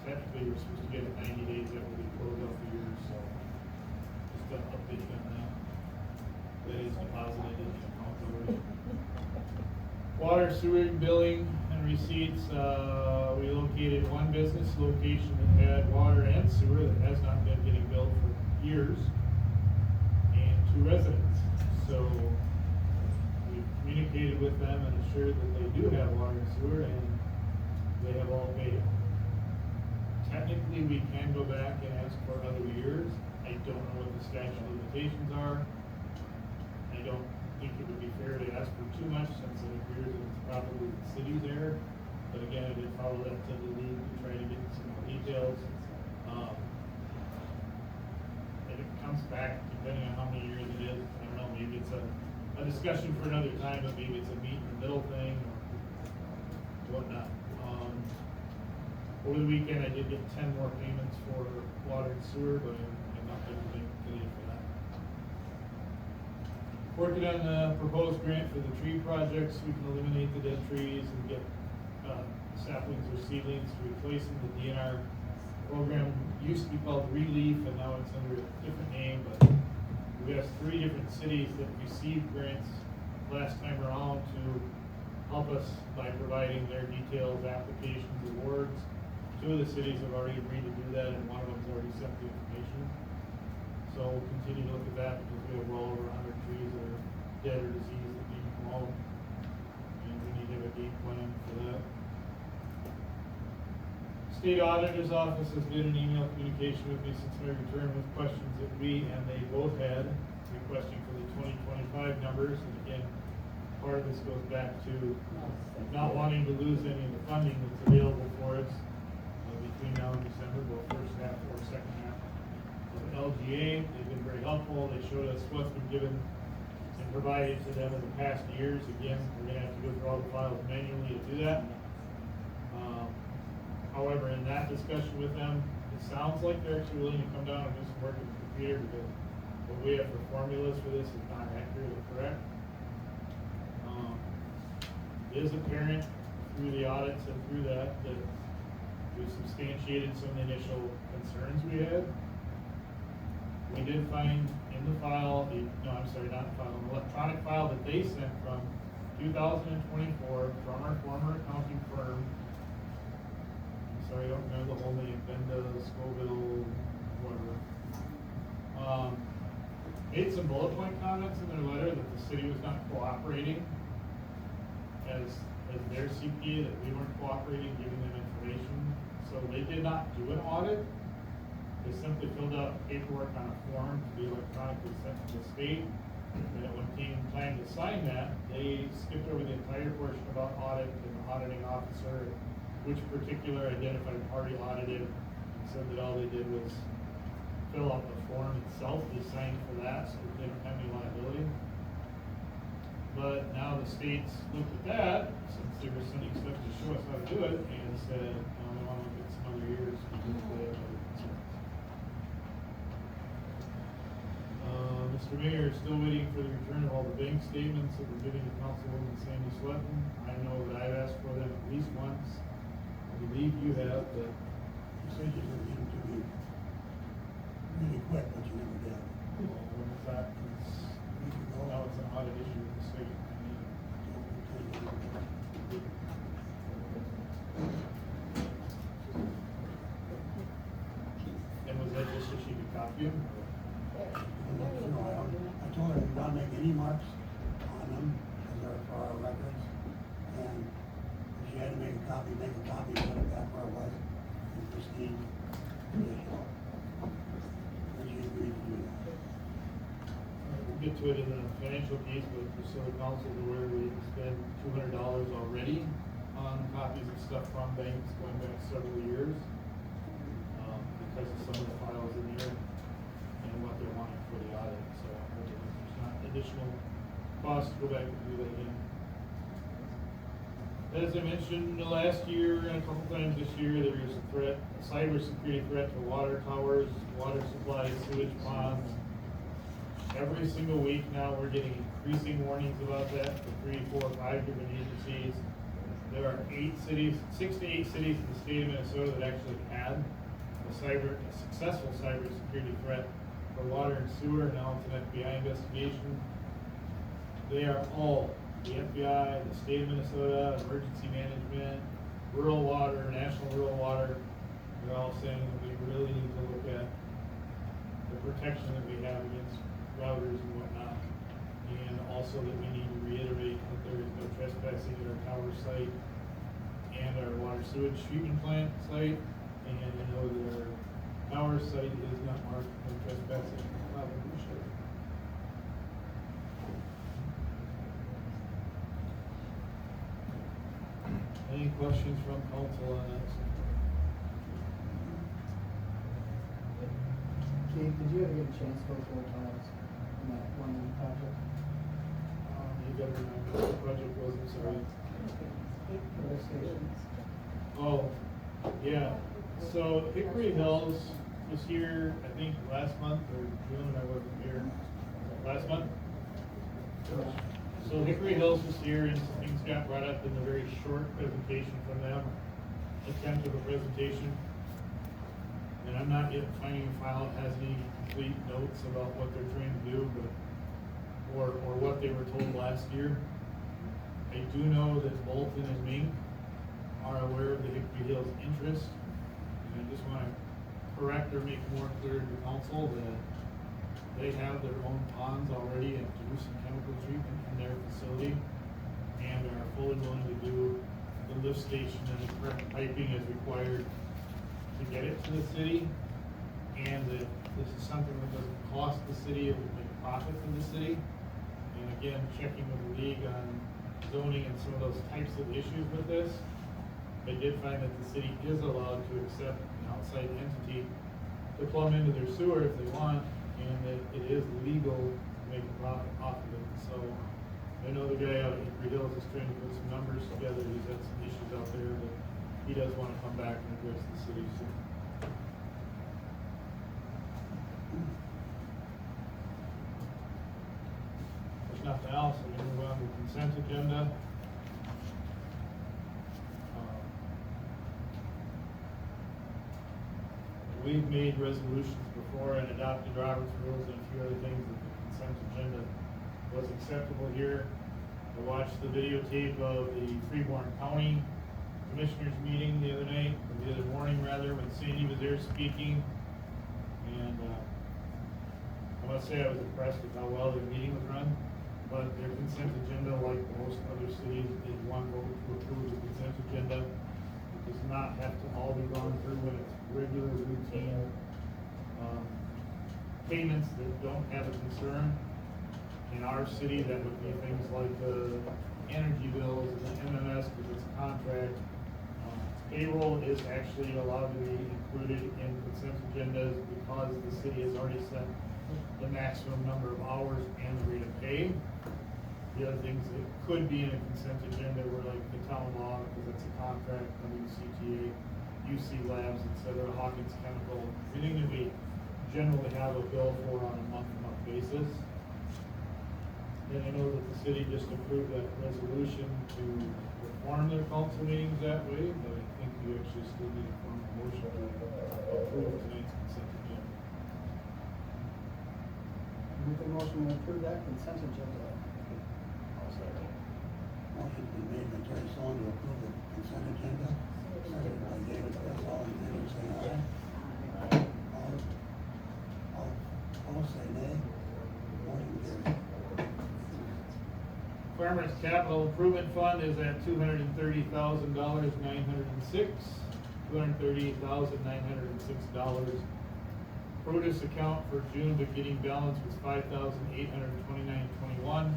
technically, we're supposed to get it 90 days after we close out the year, so just to update on that. That is deposited in the account already. Water, sewer, billing, and receipts, we located one business location that had water and sewer that has not been getting billed for years, and 2 residents. So we communicated with them and assured that they do have water and sewer, and they have all paid. Technically, we can go back and ask for other years. I don't know what the statute of limitations are. I don't think it would be fair to ask for too much since it appears that it's probably the city's error. But again, I did follow that to the league to try to get some more details. If it comes back, depending on how many years it is, I don't know, maybe it's a discussion for another time, but maybe it's a meet in the middle thing or whatnot. Over the weekend, I did get 10 more payments for water and sewer, but I'm not going to make today for that. Working on the proposed grant for the tree projects, we can eliminate the dead trees and get saplings or seedlings to replace them. The DNR program used to be called Relief, and now it's under a different name, but we have 3 different cities that received grants last time around to help us by providing their details, applications, awards. 2 of the cities have already agreed to do that, and one of them's already sent the information. So we'll continue to look at that because we have well over 100 trees that are dead or diseased that need to come out. And we need to have a game plan for that. State Auditor's Office has been in email communication with me since my return with questions that we and they both had, requesting for the 2025 numbers. And again, part of this goes back to not wanting to lose any of the funding that's available for us between now and December, both first half or second half of LGA. They've been very helpful. They showed us what's been given and provided to them in the past years. Again, we're going to have to go through all the files manually to do that. However, in that discussion with them, it sounds like they're actually willing to come down and do some work with the computer because what we have for formulas for this is not accurate or correct. It is apparent through the audits and through that we've substantiated some of the initial concerns we had. We did find in the file, an electronic file that they sent from 2024 from our former accounting firm. Sorry, I don't remember the whole name, Benda, Scoville, whatever. Made some bullet point comments in their letter that the city was not cooperating as their CPA, that we weren't cooperating, giving them information. So they did not do an audit. They simply filled out paperwork on a form to be electronically sent to the state. And when it came time to sign that, they skipped over the entire portion about audit and the auditing officer, which particular identified party audited, and said that all they did was fill out the form itself. They signed for that, so they didn't have any liability. But now the states looked at that, since they were sending stuff to show us how to do it, and said, no, we want to look at some other years because they have other concerns. Mr. Mayor, still waiting for the return of all the bank statements that were given to Councilwoman Sandy Swetten. I know that I've asked for them at least once. I believe you have, but You said you were going to be really quick, but you never did. when was that? Now it's an audit issue with the state. And was that just so she could copy them? I told her to not make any marks on them, because they're for our records. And if she had to make a copy, put it back where it was, in pristine condition. And she agreed to do that. get to it in the financial piece, but just so the council's aware, we spent $200 already on copies of stuff from banks going back several years, because of some of the files in here and what they're wanting for the audit, so hopefully there's not additional cost to go back and do that again. As I mentioned last year and a couple times this year, there is a threat, a cybersecurity threat to water towers, water supplies, sewage ponds. Every single week now, we're getting increasing warnings about that from 3, 4, 5 different agencies. There are 6 to 8 cities in the state of Minnesota that actually had a successful cybersecurity threat for water and sewer. Now it's an FBI investigation. They are all, the FBI, the state of Minnesota, emergency management, rural water, national rural water, they're all saying that we really need to look at the protection that we have against routers and whatnot. And also that we need to reiterate that there is no trespassing at our tower site and our water sewage treatment plant site. And I know that our tower site is not marked for trespassing. Any questions from council on that? Keith, did you ever get a chance to go through our files in that one project? You gotta remember what the project was, I'm sorry. For the stations? Oh, yeah, so Hickory Hills was here, I think, last month, or June, I wasn't here. Last month? So Hickory Hills was here, and some things got brought up in the very short presentation from them, attempt of a presentation. And I'm not yet finding a file that has any complete notes about what they're trying to do, but, or what they were told last year. I do know that Bolton and Mink are aware of the Hickory Hills interest, and I just want to correct or make more clear to the council that they have their own ponds already and do some chemical treatment in their facility, and are fully willing to do the lift station and the correct piping as required to get it to the city, and that this is something that doesn't cost the city, it would make a profit for the city. And again, checking with the league on zoning and some of those types of issues with this, I did find that the city is allowed to accept an outside entity to plumb into their sewer if they want, and that it is legal to make a profit off of it. So I know the guy out at Hickory Hills is trying to put some numbers together. He's had some issues out there that he does want to come back and address the city soon. There's nothing else. I'm going to move on to the consent agenda. We've made resolutions before and adopted Robert's rules and a few other things that the consent agenda was acceptable here. I watched the videotape of the Freeborn County Commissioners meeting the other night, or the other morning rather, when Sandy was there speaking. And I must say I was impressed with how well their meeting was run. But their consent agenda, like most other cities, is one vote to approve the consent agenda. It does not have to all be gone through when it's regular routine payments that don't have a concern. In our city, that would be things like the energy bills and the MMS, because it's a contract. Payroll is actually allowed to be included in consent agendas because the city has already set the maximum number of hours and the rate of pay. The other things that could be in a consent agenda were like the town law, because it's a contract, WCTA, UC Labs, etc., Hawkins Chemical, anything that we generally have a bill for on a month-to-month basis. And I know that the city just approved that resolution to reform their council meetings that way, but I think we actually still need a formal motion to approve tonight's consent agenda. Make a motion to approve that consent agenda. Motion been made by Terry Sloan to approve the consent agenda, seconded by David Press. All in favor, say aye. All say nay. Motion carried. Farmers Capital Improvement Fund is at $230,906, $238,906. Produce account for June beginning balance was $5,829.21.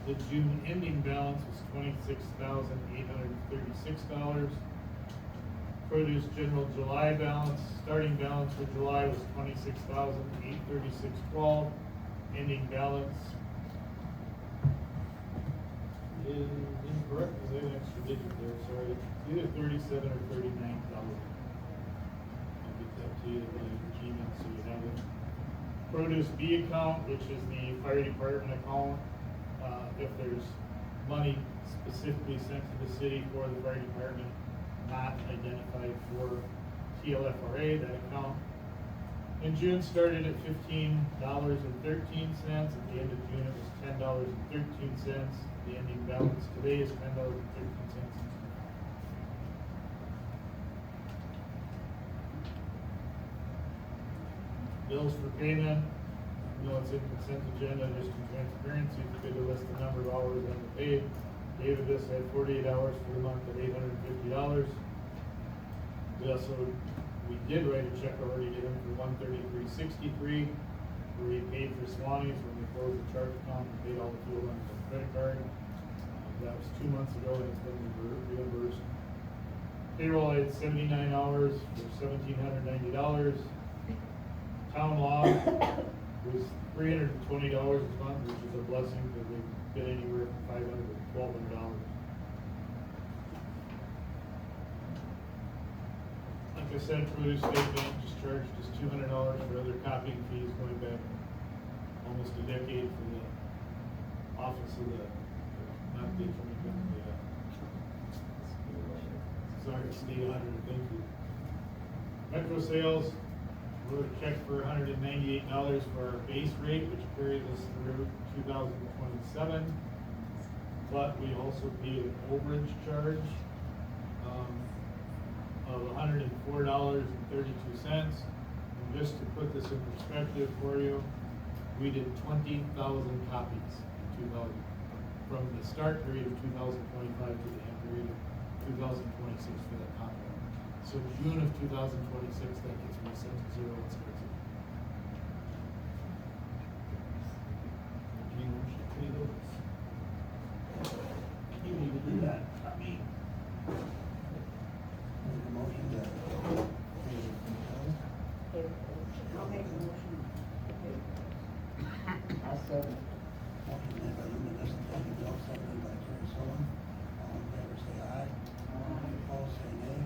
The June ending balance was $26,836. Produce general July balance, starting balance for July was $26,836.12. Ending balance is incorrect, because I have an extra digit there, sorry. It's either 37 or 39,000. I'll get that to you by Gmail so you have it. Produce B account, which is the fire department account. If there's money specifically sent to the city for the fire department, not identified for TLFRA, that account in June started at $15.13. At the end of June, it was $10.13. The ending balance today is $10.13. Bills for payment. You know, it's in consent agenda, just in transparency, if you could list the number of hours on the paid. David this had 48 hours for the month at $850. We did write a check already to him for $133.63, where he paid for Swanee's when they closed the charge account and paid all the fuel on the credit card. That was 2 months ago, and it's been reimbursed. Payroll, I had 79 hours for $1,790. Town law was $320 a month, which is a blessing, because they've been anywhere from $500 to $1,200. Like I said, Produce State Bank just charged us $200 for other copying fees going back almost a decade for the office of the, not the attorney, but the, state auditor, thank you. Metro Sales wrote a check for $198 for our base rate, which carries us through 2027. But we also paid an overage charge of $104.32. And just to put this in perspective for you, we did 20,000 copies in 2000, from the start period of 2025 to the end period of 2026 for that copy. So June of 2026, that gets reset to 0 and starts it. You need to do that, not me. Make a motion to pay the bills. I'll make a motion. I'll second. Motion made by Linda Nissan, pay the bills, seconded by Terry Sullivan. All in favor, say aye. Opposed, say nay.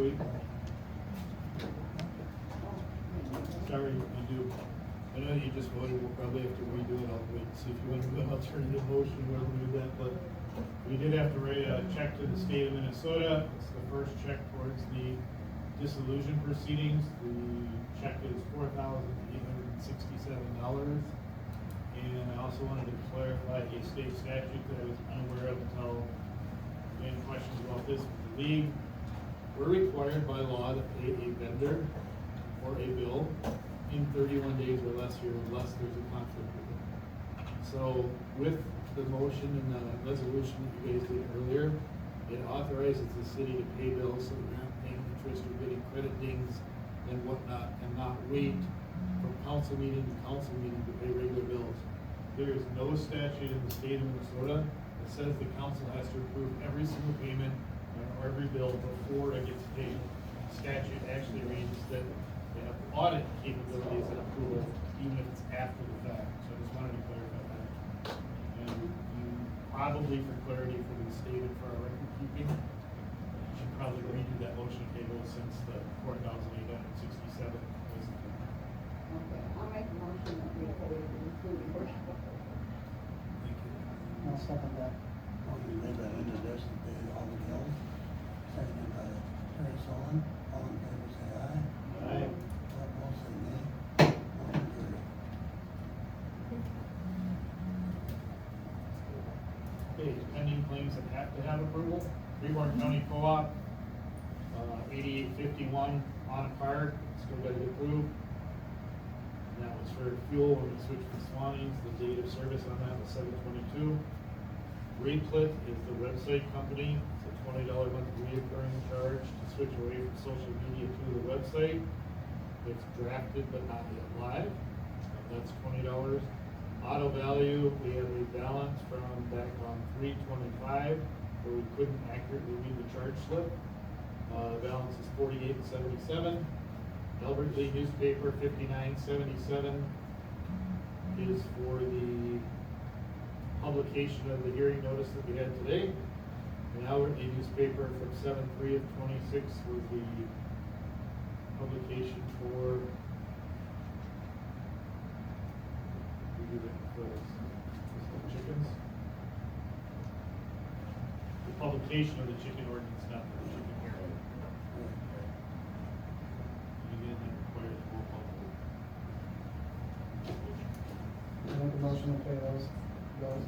Wait. Sorry, you do. I know you just voted, we'll probably have to redo it. I'll wait and see if you want to do an alternative motion, we'll do that, but we did have to write a check to the state of Minnesota. It's the first check towards the dissolution proceedings. The check is $4,867. And I also wanted to clarify a state statute that I was unaware of until we had questions about this with the league. We're required by law to pay a vendor or a bill in 31 days or less here unless there's a conflict with it. So with the motion and the resolution that you guys did earlier, it authorizes the city to pay bills so we're not paying interest or getting credit dings and whatnot, and not wait from council meeting to council meeting to pay regular bills. There is no statute in the state of Minnesota that says the council has to approve every single payment or every bill before it gets paid. Statute actually reads that they have audit capabilities and approval even if it's after the fact. So I just wanted to clarify that. And you probably, for clarity for the state and for our record keeping, should probably redo that motion table since the 4,867 was. Okay, I'll make a motion that we pay the including worship. Thank you. I'll second that. Motion made by Linda Nissan, pay all the bills, seconded by Terry Sullivan. All in favor, say aye. Aye. All opposed, say nay. Motion carried. Okay, pending claims that have to have approval. Freeborn County Co-op, 8851 on a card, still got to get approved. And that was for fuel when we switched from Swanee's. The date of service on that was 7/22. Replit is the website company. It's a $20 monthly recurring charge to switch away from social media to the website. It's drafted but not yet live, and that's $20. Auto value, we have a balance from back on 3/25, where we couldn't accurately read the charge slip. Balance is $48.77. Albert Lee newspaper, $59.77, is for the publication of the hearing notice that we had today. The Albert Lee newspaper from 7/3/26 was the publication for chickens. The publication of the chicken ordinance, not the chicken hearing. And again, that requires roll call vote. Make a motion to pay those bills.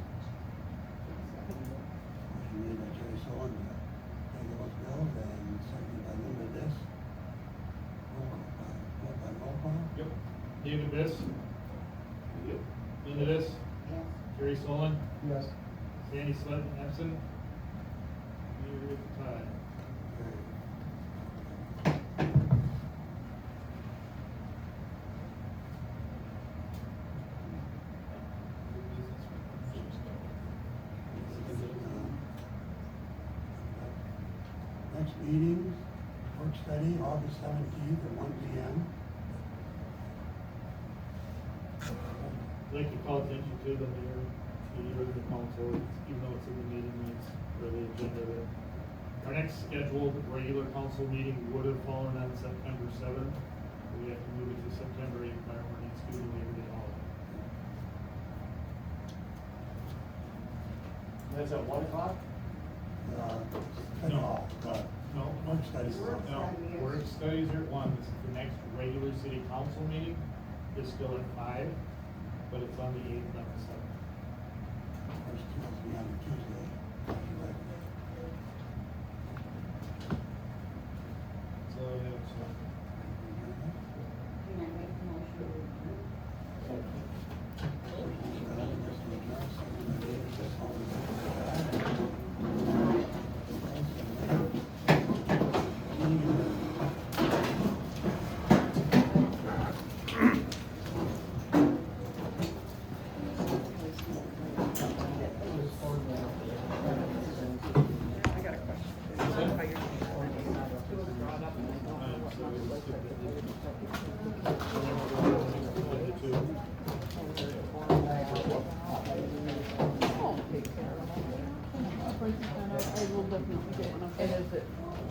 Motion made by Jerry Sullivan to pay those bills, and seconded by Linda Dis. Roll call. Yep. David Biss? Yep. Linda Dis? Yes. Jerry Solon? Yes. Sandy Sutton, absent? You're tied. Next meeting, work study, August 17th at 1 p.m. I'd like to call attention to the mayor, the leader of the council, even though it's in the meeting minutes for the agenda, that our next scheduled regular council meeting would have fallen on September 7th. We have to move it to September 8th by our next due to Labor Day holiday. That's at 1 o'clock? No. No. Work studies. No, work studies are at 1. This is the next regular city council meeting. It's still at 5, but it's on the 8th, not the 7th. First two will be on Tuesday. So, yeah, Can I make a motion? I got a question. I will definitely get one of And those. is it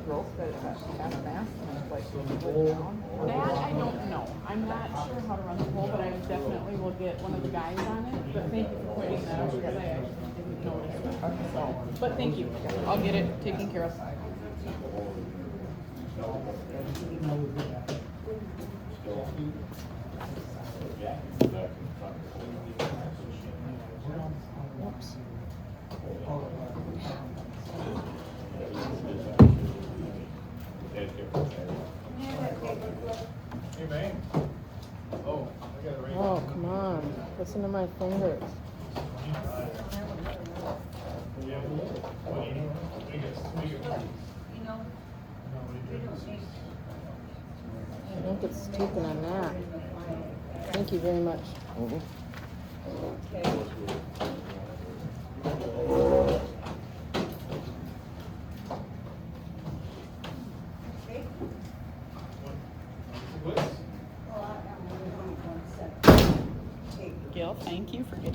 gross that it has a mask and it's like That I don't know. I'm not sure how to run the poll, but I definitely will get one of the guys on it. But thank you for pointing that out, because I actually didn't notice that. So, but thank you. I'll get it taken care of. Whoops. Hey, man. Oh, I got it right. Oh, come on. Listen to my fingers. I think it's taken on that. Thank you very much. Gil, thank you for getting